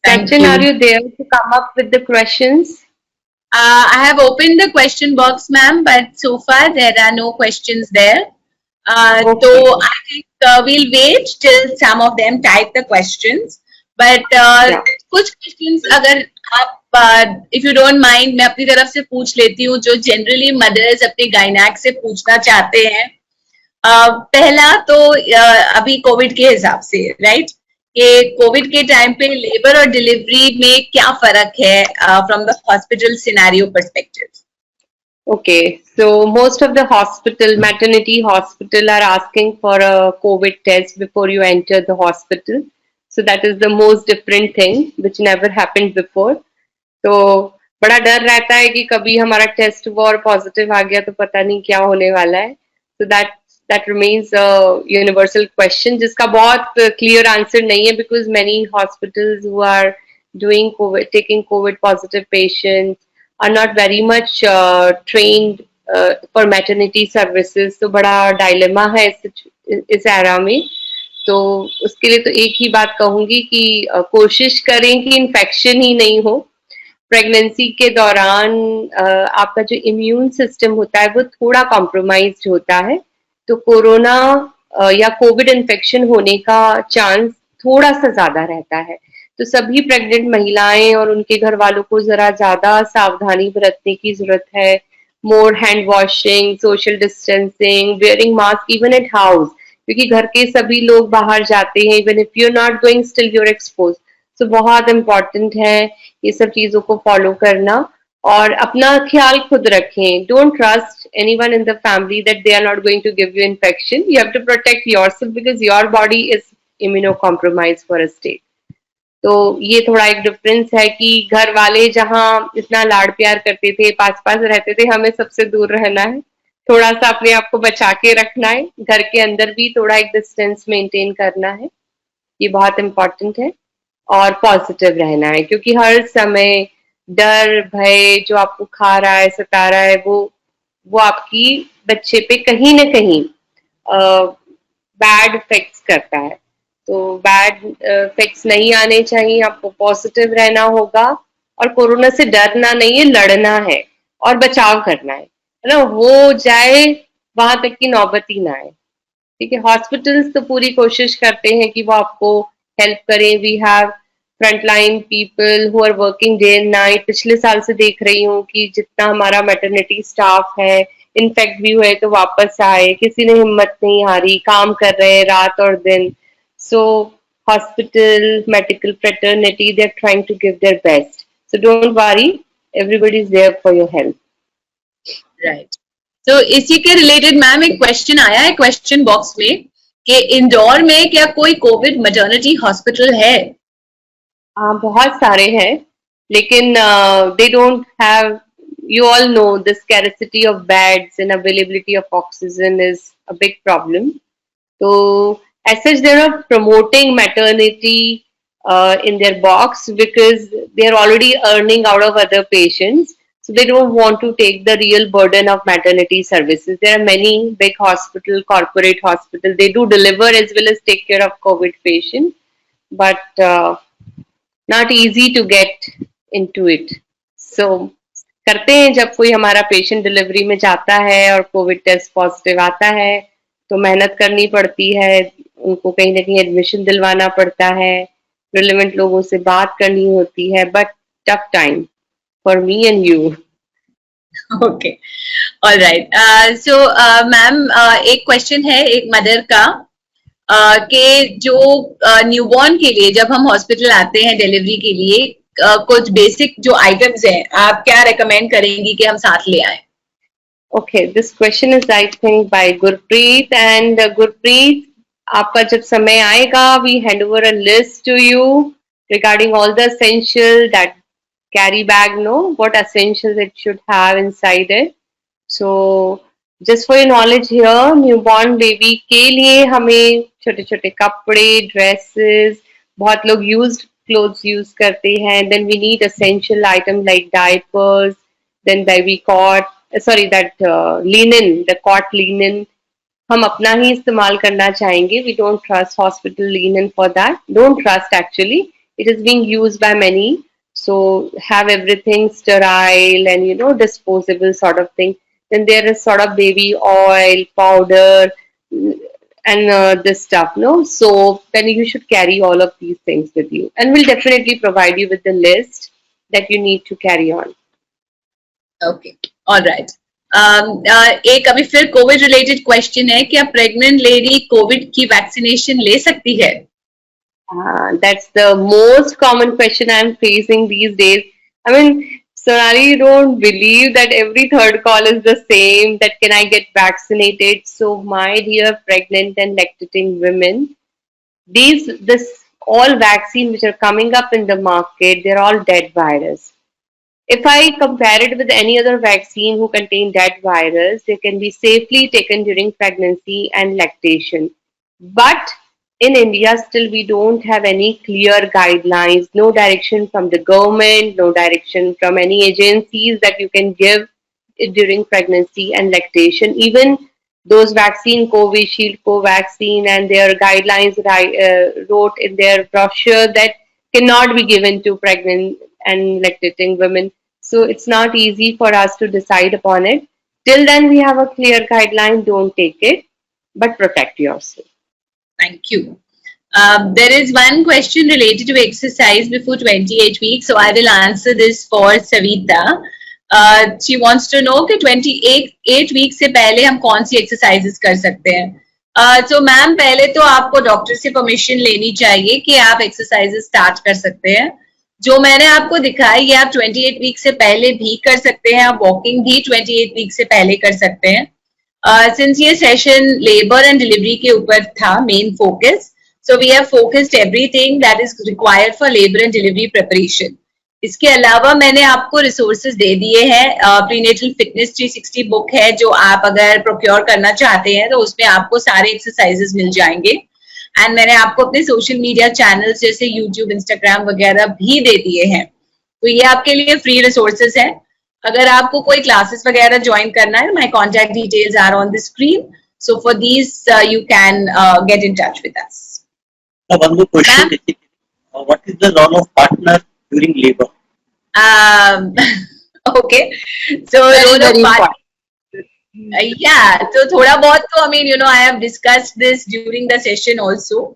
Thank Sachin, you. are you there to come up with the questions? I have opened the question box, ma'am, but so far there are no questions there. Okay. So I think we'll wait till some of them type the questions. But Yeah. कुछ questions अगर आप if you don't mind मैं अपनी तरफ से पूछ लेती हूँ जो generally mothers अपने गायनेक से पूछना चाहते हैं. पहला तो अभी कोविड के हिसाब से राइट कि कोविड के टाइम पे लेबर और डिलीवरी में क्या फर्क है from the hospital scenario perspective. Okay, so most of the maternity hospital are asking for a COVID test before you enter the hospital. So that is the most different thing which never happened before. तो बड़ा डर रहता है कि कभी हमारा test हुआ और पॉजिटिव आ गया तो पता नहीं क्या होने वाला है. So that remains a universal question जिसका बहुत clear answer नहीं है because many hospitals who are taking COVID positive patients are not very much trained for maternity services. तो बड़ा dilemma है इस era में. तो उसके लिए तो एक ही बात कहूंगी कि कोशिश करें कि इन्फेक्शन ही नहीं हो. प्रेगनेंसी के दौरान आपका जो इम्यून सिस्टम होता है वो थोड़ा कॉम्प्रोमाइज्ड होता है तो कोरोना या कोविड इन्फेक्शन होने का चांस थोड़ा सा ज्यादा रहता है. तो सभी प्रेग्नेंट महिलाएं और उनके घर वालों को जरा ज्यादा सावधानी बरतने की जरूरत है. More hand washing, social distancing, wearing mask even at house क्योंकि घर के सभी लोग बाहर जाते हैं. Even if you are not going still you are expose. तो बहुत इम्पोर्टेंट है ये सब चीजों को फॉलो करना और अपना ख्याल खुद रखें. Don't trust anyone in the family that they are not going to give you infection. You have to protect yourself because your body is immuno compromise for a state. तो ये थोड़ा एक डिफरेंस है कि घर वाले जहाँ इतना लाड प्यार करते थे, पास पास रहते थे, हमें सबसे दूर रहना है. थोड़ा सा अपने आप को बचा के रखना है. घर के अंदर भी थोड़ा एक डिस्टेंस मेंटेन करना है. ये बहुत इम्पोर्टेंट है. और पॉजिटिव रहना है क्योंकि हर समय डर भय जो आपको खा रहा है, सता रहा है, वो आपकी बच्चे पे कहीं ना कहीं बैड इफेक्ट्स करता है. तो बैड इफेक्ट्स नहीं आने चाहिए. आपको पॉजिटिव रहना होगा और कोरोना से डरना नहीं है, लड़ना है और बचाव करना है ना. वो जाए वहां तक की नौबत ही ना आए. ठीक है. हॉस्पिटल्स तो पूरी कोशिश करते हैं कि वो आपको हेल्प करें. We have frontline people who are working day and night. पिछले साल से देख रही हूँ कि जितना हमारा मैटरनिटी स्टाफ है इन्फेक्ट भी हुए तो वापस आए. किसी ने हिम्मत नहीं हारी, काम कर रहे हैं रात और दिन. सो hospital, medical fraternity, they're trying to give their best. So don't worry, everybody is there for your help. Right. So इसी के रिलेटेड मैम एक क्वेश्चन आया है क्वेश्चन बॉक्स में कि इंदौर में क्या कोई कोविड मैटरनिटी हॉस्पिटल है? बहुत सारे हैं लेकिन they don't have, you all know the scarcity of beds and availability of oxygen is a big problem. So as such they're not promoting maternity in their box because they're already earning out of other patients. So they don't want to take the real burden of maternity services. There are many big hospital, corporate hospital, they do deliver as well as take care of COVID patients, but not easy to get into it. So करते हैं जब कोई हमारा patient delivery में जाता है और Covid test positive आता है तो मेहनत करनी पड़ती है, उनको कहीं ना कहीं एडमिशन दिलवाना पड़ता है, रिलेवेंट लोगों से बात करनी होती है, but tough time for me and you. Okay, alright. So ma'am, एक क्वेश्चन है एक मदर का, कि जो न्यूबॉर्न के लिए जब हम हॉस्पिटल आते हैं डिलीवरी के लिए, कुछ बेसिक जो आइटम्स हैं आप क्या रेकमेंड करेंगी कि हम साथ ले आए? Okay, this question is I think by Gurpreet, and Gurpreet, आपका जब समय आएगा, we hand over a list to you regarding all the essential that carry bag, no, what essentials it should have inside it. So just for your knowledge here, newborn baby के लिए हमें छोटे छोटे कपड़े, dresses, बहुत लोग used clothes use करते हैं. Then we need essential items like diapers, then baby cot, sorry, that linen, the cot linen. हम अपना ही इस्तेमाल करना चाहेंगे. We don't trust hospital linen for that. Don't trust actually. It is being used by many. So have everything sterile and disposable sort of thing. Then there is sort of baby oil, powder, and this stuff, no soap. Then you should carry all of these things with you, and we'll definitely provide you with the list that you need to carry on. Okay, alright. एक अभी फिर Covid related question है, क्या pregnant lady Covid की vaccination ले सकती है? That's the most common question I'm facing these days. I mean, Sonali, you don't believe that every third call is the same, that can I get vaccinated? So my dear pregnant and lactating women, this all vaccines which are coming up in the market, they're all dead virus. If I compare it with any other vaccine who contain that virus, they can be safely taken during pregnancy and lactation. But in India, still we don't have any clear guidelines, no direction from the government, no direction from any agencies that you can give it during pregnancy and lactation. Even those vaccine, Covishield, Covaxin, and their guidelines wrote in their brochure that cannot be given to pregnant and lactating women. So it's not easy for us to decide upon it. Till then, we have a clear guideline. Don't take it, but protect yourself. Thank you. There is one question related to exercise before 28 weeks, so I will answer this for Savita. She wants to know कि 28 weeks से पहले हम कौन सी exercises कर सकते हैं. So ma'am, पहले तो आपको डॉक्टर से परमिशन लेनी चाहिए कि आप exercises start कर सकते हैं. जो मैंने आपको दिखाया ये आप 28 वीक से पहले भी कर सकते हैं. आप वॉकिंग भी 28 वीक से पहले कर सकते हैं. सिंस ये सेशन लेबर एंड डिलीवरी के ऊपर था main focus, so we have focused everything that is required for labour and delivery preparation. इसके अलावा मैंने आपको रिसोर्सेज दे दिए हैं. प्रीनेटल फिटनेस 360 बुक है, जो आप अगर प्रोक्योर करना चाहते हैं तो उसमें आपको सारे एक्सरसाइजेस मिल जाएंगे. एंड मैंने आपको अपने सोशल मीडिया चैनल्स जैसे यूट्यूब, इंस्टाग्राम वगैरह भी दे दिए हैं. तो ये आपके लिए फ्री रिसोर्सेज है. अगर आपको कोई क्लासेस वगैरह ज्वाइन करना है, my contact details are on the screen, so for these you can get in touch with us. One more question. What is the role of partner during labor? Okay, so role of partner. Yeah, so थोड़ा बहुत तो I have discussed this during the session also.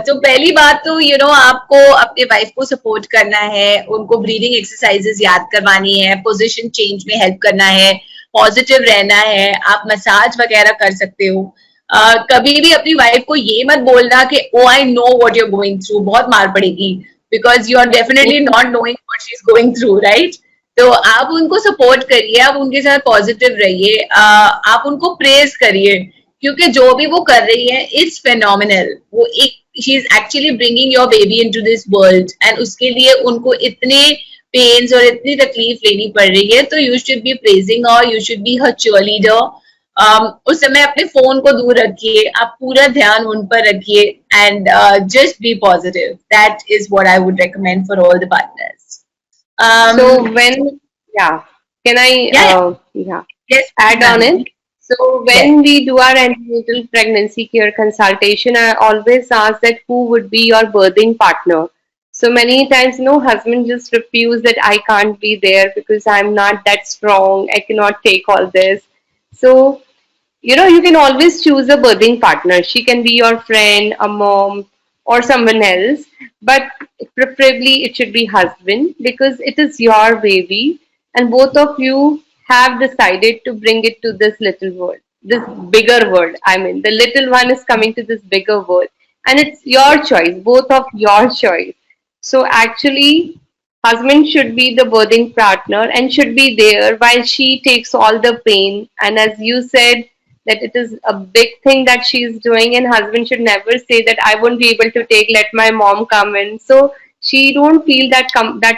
तो पहली बात तो आपको अपने wife को सपोर्ट करना है, उनको ब्रीदिंग एक्सरसाइजेस याद करवानी है, पोजीशन चेंज में हेल्प करना है, पॉजिटिव रहना है. आप मसाज वगैरह कर सकते हो. कभी भी अपनी वाइफ को ये मत बोलना कि oh I know what you are going through, बहुत मार पड़ेगी, because you are definitely not knowing what she is going through, right? तो आप उनको सपोर्ट करिए, आप उनके साथ पॉजिटिव रहिए, आप उनको प्रेज करिए, क्योंकि जो भी वो कर रही है इट्स फेनोमिनल. वो एक she is actually bringing your baby into this world, and उसके लिए उनको इतने पेन्स और इतनी तकलीफ लेनी पड़ रही है. तो यू शुड बी प्रेजिंग और you should B her cheerleader. उस समय अपने फोन को दूर रखिए, आप पूरा ध्यान उन पर रखिए, and just be positive. That is what I would recommend for all the partners. So when, can I yes, add on it? So when we do our antenatal pregnancy care consultation, I always ask that who would be your birthing partner. So many times, husband just refuse that I can't be there because I'm not that strong. I cannot take all this. So you can always choose a birthing partner. She can be your friend, a mom, or someone else, but preferably it should be husband because it is your baby, and both of you have decided to bring it to this little world, this bigger world. I mean, the little one is coming to this bigger world, and it's your choice, both of your choice. So actually, husband should be the birthing partner and should be there while she takes all the pain. And as you said, that it is a big thing that she is doing, and husband should never say that I won't be able to take. Let my mom come in. So she don't feel that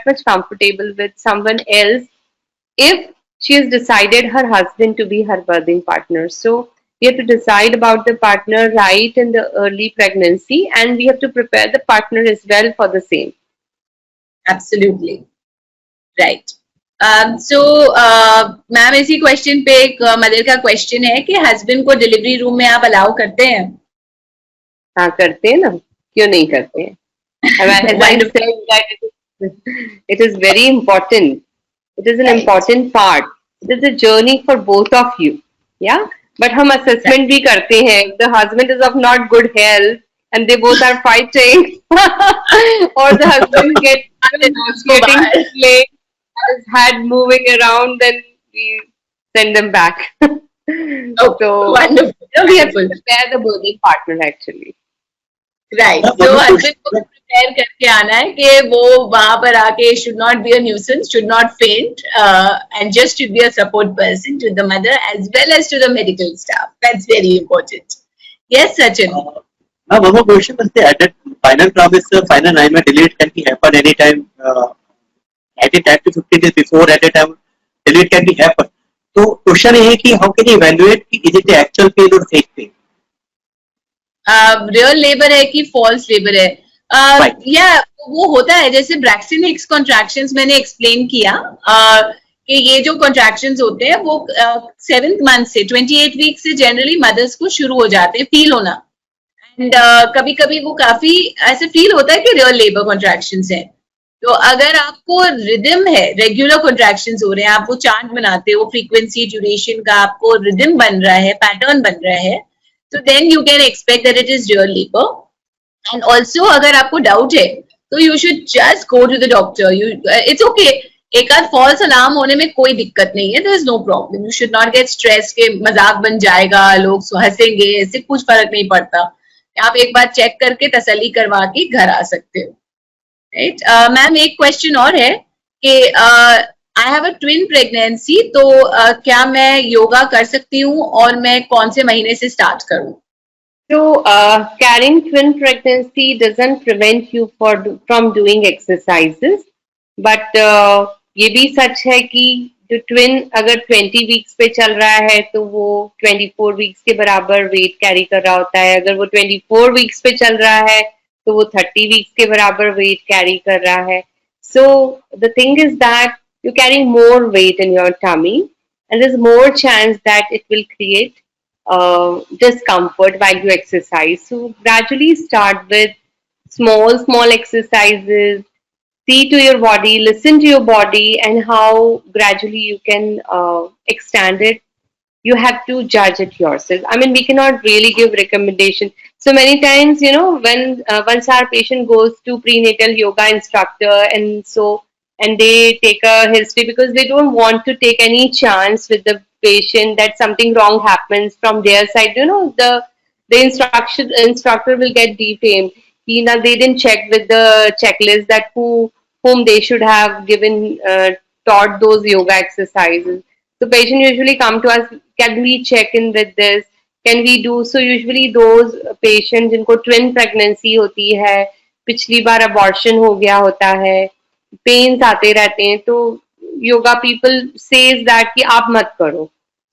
much comfortable with someone else if she has decided her husband to be her birthing partner. So we have to decide about the partner right in the early pregnancy, and we have to prepare the partner as well for the same. Absolutely. Right so ma'am इसी question पे एक mother का question है कि husband को delivery room में आप allow करते हैं? हाँ, करते हैं ना, क्यों नहीं करते हैं? As I said that it is very important. It is an important part. It is a journey for both of you. Yeah. But हम assessment भी करते हैं. If the husband is of not good health and they both are fighting, or the husband getting late, his head moving around, then we send them back. So wonderful. we have to prepare the birthing partner actually. Right तो husband को prepare करके आना है कि वो वहां पर आके should not be a nuisance, should not faint, and just should be a support person to the mother as well as to the medical staff. That's very important. Yes Sachin. Ma'am, one more question was there that final promise, final 9 month delete can be happen anytime, at a time to 15 days before, at a time delete can be happen. So question है कि how can you evaluate कि is it the actual pain or fake pain? Real labour है कि false labour है? या वो होता है जैसे ब्रैक्सन हिक्स कॉन्ट्रैक्शंस मैंने एक्सप्लेन किया कि ये जो कॉन्ट्रैक्शंस होते हैं वो 7th मंथ से 28 वीक से जनरली मदर्स को शुरू हो जाते हैं फील होना. एंड कभी कभी वो काफी ऐसे फील होता है कि रियल लेबर कॉन्ट्रैक्शंस है. तो अगर आपको रिदम है, रेगुलर कॉन्ट्रैक्शंस हो रहे हैं, आप वो चार्ट बनाते हो फ्रीक्वेंसी ड्यूरेशन का, आपको रिदम बन रहा है, पैटर्न बन रहा है, so then you can expect that it is real labor. And also अगर आपको डाउट है तो you should just go to the doctor. It's okay. एक आध फॉल्स अलार्म होने में कोई दिक्कत नहीं है. There is no problem. You should not get stressed के मजाक बन जाएगा, लोग हंसेंगे, इससे कुछ फर्क नहीं पड़ता. आप एक बार चेक करके तसल्ली करवा के घर आ सकते हो. राइट मैम, एक क्वेश्चन और है कि I have a twin pregnancy, तो क्या मैं योगा कर सकती हूँ और मैं कौन से महीने से स्टार्ट करूँ? So, carrying twin pregnancy doesn't prevent you from doing exercises, but ये भी सच है कि जो ट्विन अगर 20 वीक्स पे चल रहा है तो वो 24 वीक्स के बराबर वेट कैरी कर रहा होता है. अगर वो 24 वीक्स पे चल रहा है तो वो 30 वीक्स के बराबर वेट कैरी कर रहा है. So the thing is that you're carrying more weight in your tummy, and there's more chance that it will create discomfort while you exercise. So gradually start with small exercises. See to your body, listen to your body, and how gradually you can extend it. You have to judge it yourself. I mean, we cannot really give recommendation. So many times, when once our patient goes to prenatal yoga instructor, and they take a history because they don't want to take any chance with the patient that something wrong happens from their side. The instructor will get defamed. They didn't check with the checklist that whom they should have given taught those yoga exercises. So patient usually come to us, can we check in with this? Can we do? So usually those patients जिनको twin pregnancy होती है, पिछली बार abortion हो गया होता है, pens आते रहते हैं, तो योगा पीपल सेज दैट कि आप मत करो.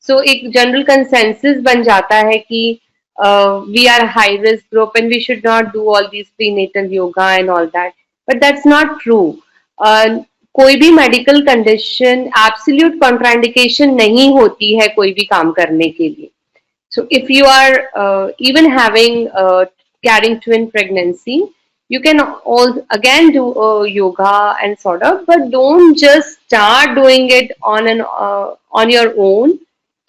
सो एक जनरल कंसेंसस बन जाता है कि we are high risk group and we should not do all this prenatal yoga and all that, but that's not true. कोई भी मेडिकल कंडीशन एब्सोल्यूट कॉन्ट्राइंडिकेशन नहीं होती है कोई भी काम करने के लिए. So if you are even having carrying twin pregnancy, you can all again do yoga and sort of, but don't just start doing it on your own.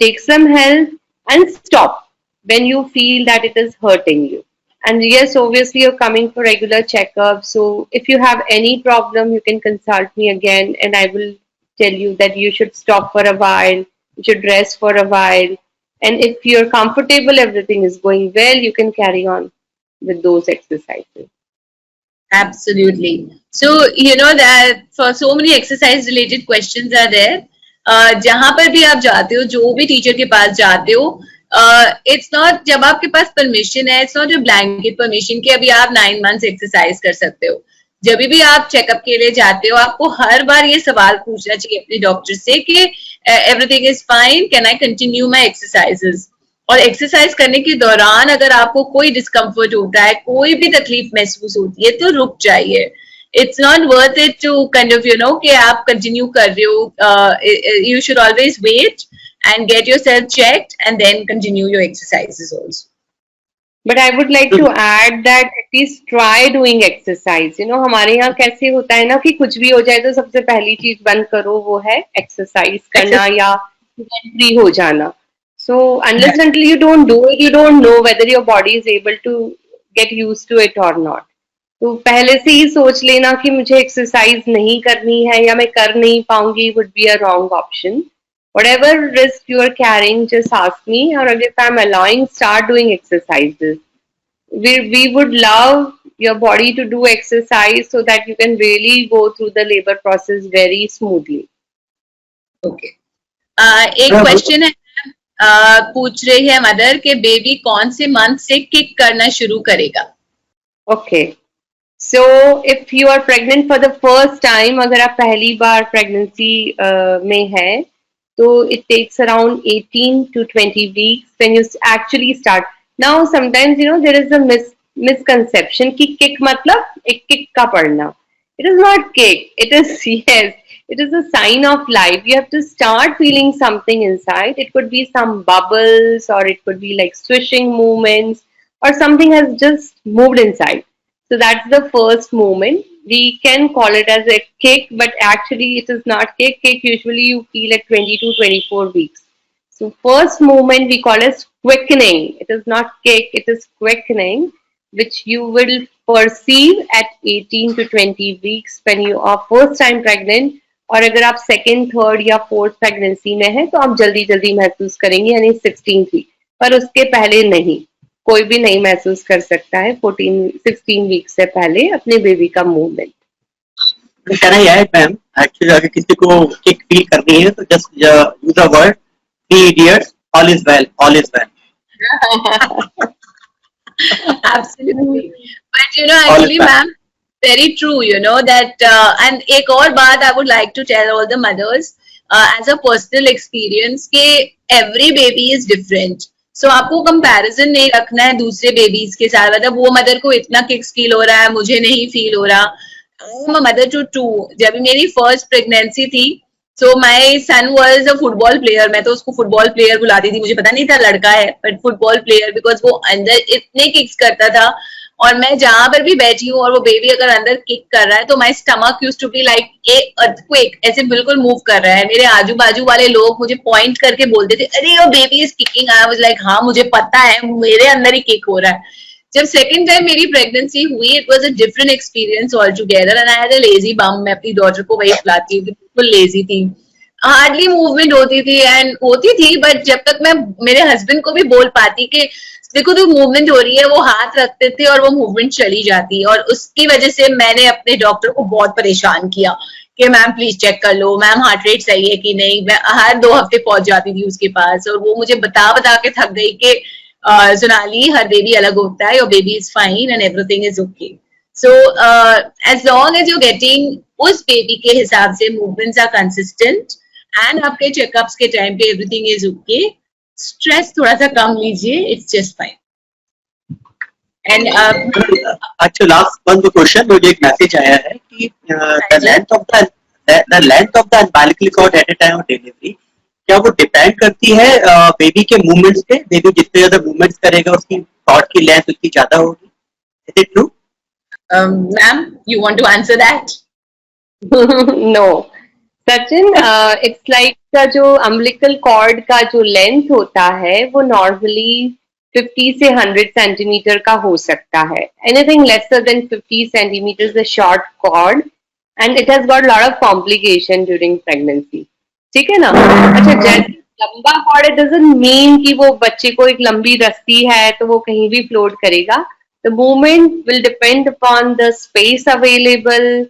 Take some help and stop when you feel that it is hurting you. And yes, obviously you're coming for regular checkups. So if you have any problem, you can consult me again, and I will tell you that you should stop for a while, you should rest for a while. And if you're comfortable, everything is going well, you can carry on with those exercises. Absolutely. So, you know that for so many exercise related questions are there. जहां पर भी आप जाते हो, जो भी teacher के पास जाते हो, इट्स नॉट जब आपके पास परमिशन है, it's not a blanket permission कि अभी आप 9 months एक्सरसाइज कर सकते हो. जब भी आप चेकअप के लिए जाते हो, आपको हर बार ये सवाल पूछना चाहिए अपने डॉक्टर से कि everything is fine, can I continue my exercises. और एक्सरसाइज करने के दौरान अगर आपको कोई डिस्कम्फर्ट होता है, कोई भी तकलीफ महसूस होती है, तो रुक जाइए. It's not worth it to kind of कि आप कंटिन्यू कर रहे हो. You should always wait and get yourself checked and then continue your exercises also. But I would like to add that at least try doing exercise. हमारे यहाँ कैसे होता है ना कि कुछ भी हो जाए तो सबसे पहली चीज बंद करो वो है एक्सरसाइज करना या फ्री हो जाना. So unless until you don't do it, you don't know whether your body is able to get used to it or not. तो पहले से ही सोच लेना कि मुझे एक्सरसाइज नहीं करनी है या मैं कर नहीं पाऊंगी would be a wrong option. Whatever risk you are carrying, just ask me, or if I'm allowing, start doing exercises. We would love your body to do exercise so that you can really go through the labor process very smoothly. Okay. एक question है, पूछ रही है mother के baby कौन से month से kick करना शुरू करेगा. Okay. So if you are pregnant for the first time, अगर आप पहली बार pregnancy में है, so it takes around 18 to 20 weeks when you actually start. Now sometimes there is a misconception कि kick मतलब एक kick का पड़ना. It is not kick. It is yes. It is a sign of life. You have to start feeling something inside. It could be some bubbles, or it could be like swishing movements, or something has just moved inside. So that's the first moment. We can call it as a kick, but actually it is not kick. Kick usually you feel at 20 to 24 weeks. So first movement we call as quickening. It is not kick, it is quickening, which you will perceive at 18 to 20 weeks when you are first time pregnant. और अगर आप second, third या fourth pregnancy में है तो आप जल्दी जल्दी महसूस करेंगे, यानी 16th वीक. पर उसके पहले नहीं, कोई भी नहीं महसूस कर सकता है 16 वीक से पहले अपने बेबी का movement. Can I add, ma'am? Actually, अगर किसी को किक फील करनी है तो just use the word 3 idiots. All is well. All is well. Absolutely. But actually, ma'am, very true. That and एक और बात I would like to tell all the mothers as a personal experience कि every baby is different. So आपको comparison नहीं रखना है दूसरे babies के साथ. मतलब वो मदर को इतना किक्स फील हो रहा है, मुझे नहीं फील हो रहा. I am a mother to 2. जब मेरी फर्स्ट प्रेगनेंसी थी, so my son was a football player. मैं तो उसको फुटबॉल प्लेयर बुलाती थी, मुझे पता नहीं था लड़का है, बट फुटबॉल प्लेयर, बिकॉज वो अंदर इतने किक्स करता था. और मैं जहां पर भी बैठी हूँ और वो बेबी अगर अंदर किक कर रहा है तो my stomach used to be like a earthquake, ऐसे बिल्कुल मूव कर रहा है. मेरे आजू बाजू वाले लोग मुझे पॉइंट करके बोलते थे, अरे your baby is kicking. I was like, हाँ मुझे पता है, मेरे अंदर ही किक हो रहा है. जब सेकंड टाइम मेरी प्रेगनेंसी हुई, it was a different experience all together. And I had a lazy bum. मैं अपनी डॉटर को वही खिलाती हूँ, बिल्कुल लेजी थी, हार्डली मूवमेंट होती थी एंड होती थी. बट जब तक मैं मेरे हस्बैंड को भी बोल पाती कि देखो तो मूवमेंट हो रही है, वो हाथ रखते थे और वो मूवमेंट चली जाती. और उसकी वजह से मैंने अपने डॉक्टर को बहुत परेशान किया कि मैम प्लीज चेक कर लो, मैम हार्ट रेट सही है कि नहीं. मैं हर 2 हफ्ते पहुंच जाती थी उसके पास और वो मुझे बता बता के थक गई कि सोनाली, हर बेबी अलग होता है, your baby is fine and everything is okay. So as long as you getting उस बेबी के हिसाब से मूवमेंट्स आर कंसिस्टेंट एंड आपके चेकअप्स के टाइम पे एवरीथिंग इज ओके, स्ट्रेस थोड़ा सा कम लीजिए, इट्स जस्ट फाइन. एंड अच्छा, लास्ट वन क्वेश्चन, मुझे एक मैसेज आया है कि the length of the umbilical cord at a time of delivery, क्या वो डिपेंड करती है बेबी के मूवमेंट्स पे? बेबी जितने ज्यादा मूवमेंट्स करेगा उसकी कॉर्ड की लेंथ उतनी ज्यादा होगी. Is it true? Ma'am, you want to answer that? No. Sachin, it's like का जो अम्बिलिकल कॉर्ड का जो लेंथ होता है वो नॉर्मली 50 से 100 सेंटीमीटर का हो सकता है. Anything lesser than 50 centimetre is a short cord and it has got lot of complication during pregnancy. ठीक है ना? अच्छा, जैसे लंबा कॉर्ड, इट डजंट मीन कि वो बच्चे को एक लंबी रस्सी है तो वो कहीं भी फ्लोट करेगा. The movement will depend upon the space available,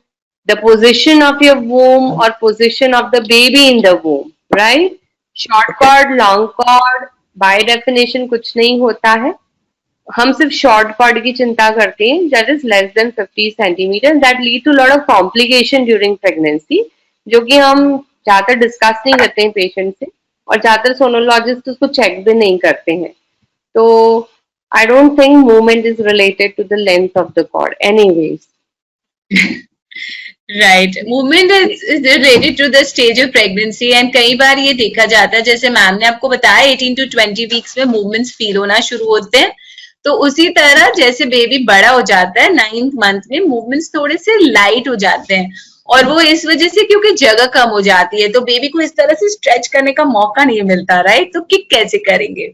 the position of your womb or position of the baby in the womb, right? Short cord, long cord, by definition कुछ नहीं होता है. हम सिर्फ short cord की चिंता करते हैं, that is less than 50 centimeter, that lead to lot of complication during pregnancy, जो कि हम ज्यादातर डिस्कस नहीं करते हैं पेशेंट से, और ज्यादातर सोनोलॉजिस्ट उसको चेक भी नहीं करते हैं. तो I don't think movement is related to the length of the cord anyways. Right, movement is related to the stage of pregnancy. And कई बार ये देखा जाता है, जैसे मैम ने आपको बताया 18 to 20 वीक्स में मूवमेंट्स फील होना शुरू होते हैं. तो उसी तरह जैसे बेबी बड़ा हो जाता है 9th मंथ में मूवमेंट्स थोड़े से लाइट हो जाते हैं, और वो इस वजह से क्योंकि जगह कम हो जाती है तो बेबी को इस तरह से स्ट्रेच करने का मौका नहीं मिलता, राइट? तो किक कैसे करेंगे?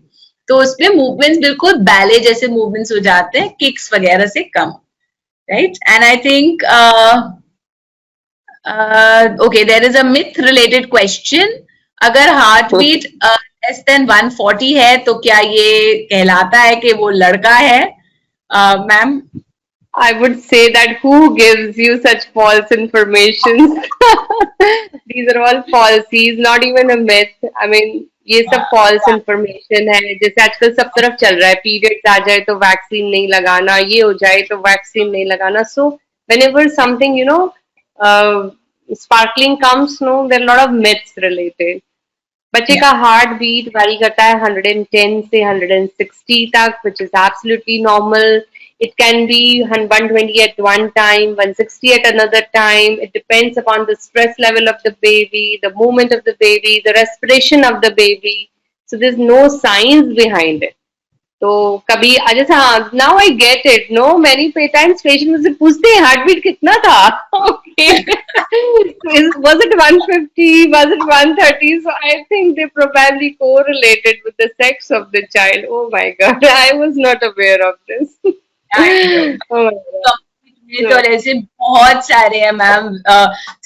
तो उसमें मूवमेंट्स बिल्कुल बैले जैसे मूवमेंट्स हो जाते हैं, किक्स वगैरह से कम, right? And I think okay, there is a myth related question. अगर हार्ट बीट less than 140 है तो क्या ये कहलाता है कि वो लड़का है? Ma'am, I would say that who gives you such false information? These are all falsies, not even a myth. I mean, ये सब false information है. जैसे आजकल सब तरफ चल रहा है, periods आ जाए तो वैक्सीन नहीं लगाना, ये हो जाए तो वैक्सीन नहीं लगाना. So whenever something, you know, sparkling comes, no, there are a lot of myths related. बच्चे का हार्ट बीट वैरी करता है 110 से 160 तक, which is absolutely normal. It can be 120 at one time, 160 at another time. It depends upon the stress level of the baby, the movement of the baby, the respiration of the baby. So there's no science behind it. तो कभी जैसे हाँ, now I get it. No, many times patient मुझसे पूछते हैं heart beat कितना था. Okay, was it 150, was it 130? So I think they probably correlated with the sex of the child. Oh my god, I was not aware of this. Oh my god. तो ऐसे बहुत सारे हैं ma'am.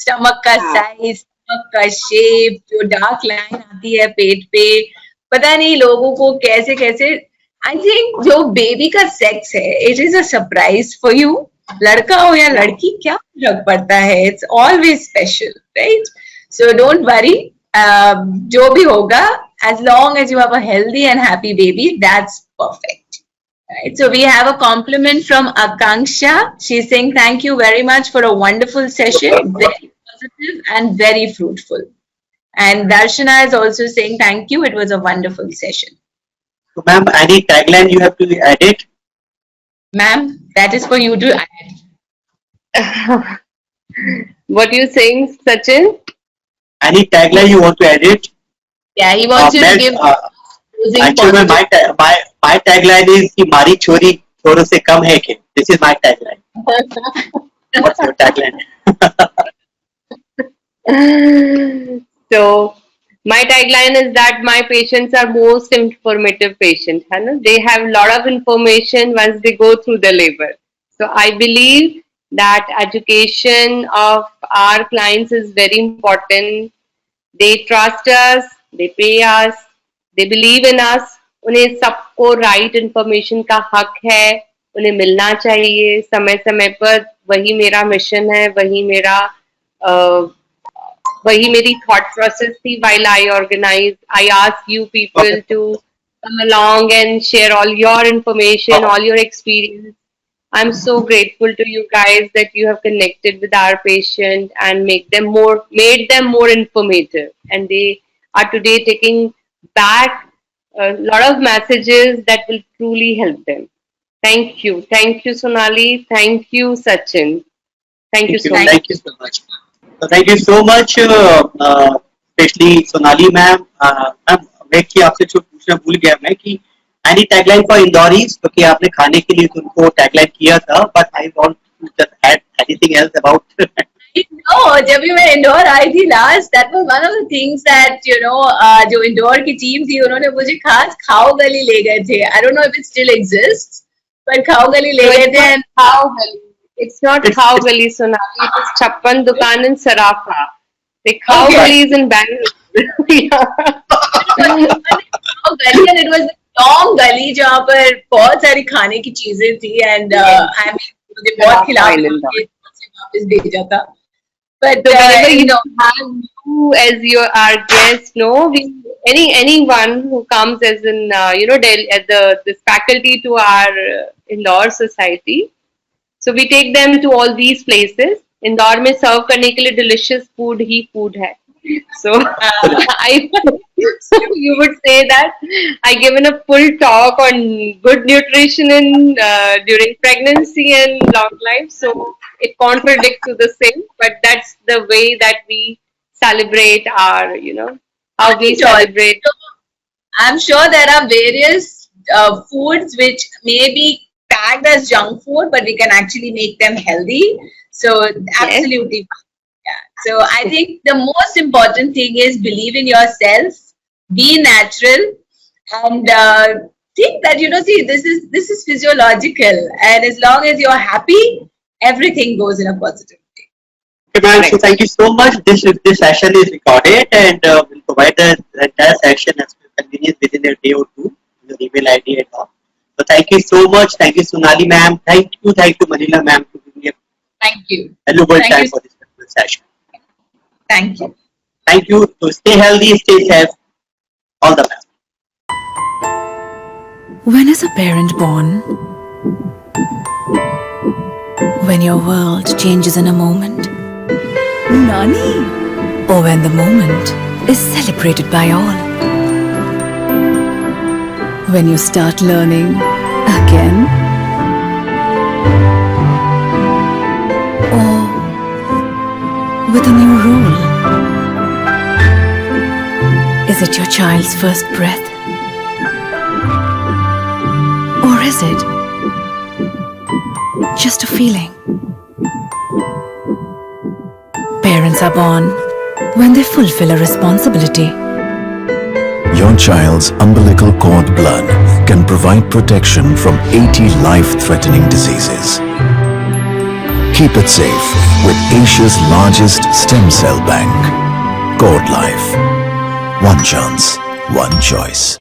Stomach का size, stomach का shape, जो dark line आती है पेट पे, पता नहीं लोगों को कैसे कैसे. आई थिंक जो बेबी का सेक्स है, it is a surprise for you. लड़का हो या लड़की, क्या फर्क पड़ता है? It's always special, right? So don't worry, जो भी होगा, as long as you have a healthy and happy baby, that's perfect. Right. So we have a compliment from Akanksha. She's saying thank you very much for a wonderful session, very positive and very fruitful. And Darshana is also saying thank you. It was a wonderful session. So, ma'am, any tagline you have to add it? Ma'am, that is for you to add. What are you saying, Sachin? Any tagline you want to add it? Yeah, he wants you to give. Actually, my tagline is कि मारी छोरी छोरों से कम है कि. This is my tagline. What's your tagline? So my tagline is that my patients are most informative patients. They have a lot of information once they go through the labor. So I believe that education of our clients is very important. They trust us, they pay us, they believe in us. उन्हें सबको right information का हक है, उन्हें मिलना चाहिए समय समय पर. वही मेरा मिशन है, वही मेरी thought process थी while I organized. I asked you people to come along and share all your information, all your experience. I'm so grateful to you guys that you have connected with our patient and made them more informative, and they are today taking back a lot of messages that will truly help them. Thank you Sonali, thank you Sachin, thank you so much. Thank you so much. So thank you so much, especially Sonali ma'am. Ma'am, मैं कि आपसे पूछना भूल गया मैं कि any tagline for Indoris, क्योंकि आपने खाने के लिए उनको tagline किया था, but I want to just add anything else about. जब भी मैं इंदौर आई थी last, that was one of the things that जो इंदौर की टीम थी उन्होंने मुझे खास खाओ गली ले गए थे. I don't know if it still exist, पर खाओ गली ले गए थे. Khao Gali. It's not Khao Gali, Sonali. It is Chappan Dukan in Sarafa. The Khao Okay. Gali is in Bangalore. Yeah. खाओ गली, and it was a long गली जहाँ पर बहुत सारी खाने की चीजें थी. एंड आई मीन मुझे बहुत खिला के वापस भेजा था. But So whenever you you know, have you as your our guest, no, we anyone who comes as in Delhi, as this faculty to our Indore society. So we take them to all these places. Indore में serve करने के लिए delicious food ही food है. So you would say that I given a full talk on good nutrition in during pregnancy and long life. So it contradicts to the same, but that's the way that we celebrate our, how we celebrate. So, I'm sure there are various foods which may be tagged as junk food, but we can actually make them healthy. So absolutely. Yeah. So I think the most important thing is believe in yourself, be natural, and think that see this is physiological, and as long as you're happy, everything goes in a positive way. Okay, ma'am. So thank you so much. This session is recorded and will provide the entire session as per convenience within a day or two. Your email ID and all. So thank you so much. Thank you, Sonali ma'am. Thank you, Manila ma'am, for giving me a Thank you. valuable Thank time you. for this session. Thank you. Thank you. So stay healthy, stay safe. All the best. When is a parent born? When your world changes in a moment. Nani? Or when the moment is celebrated by all. When you start learning again. Or with a new role. Is it your child's first breath? Or is it just a feeling? Parents are born when they fulfill a responsibility. Your child's umbilical cord blood can provide protection from 80 life-threatening diseases. Keep it safe with Asia's largest stem cell bank, Cord Life. One chance, one choice.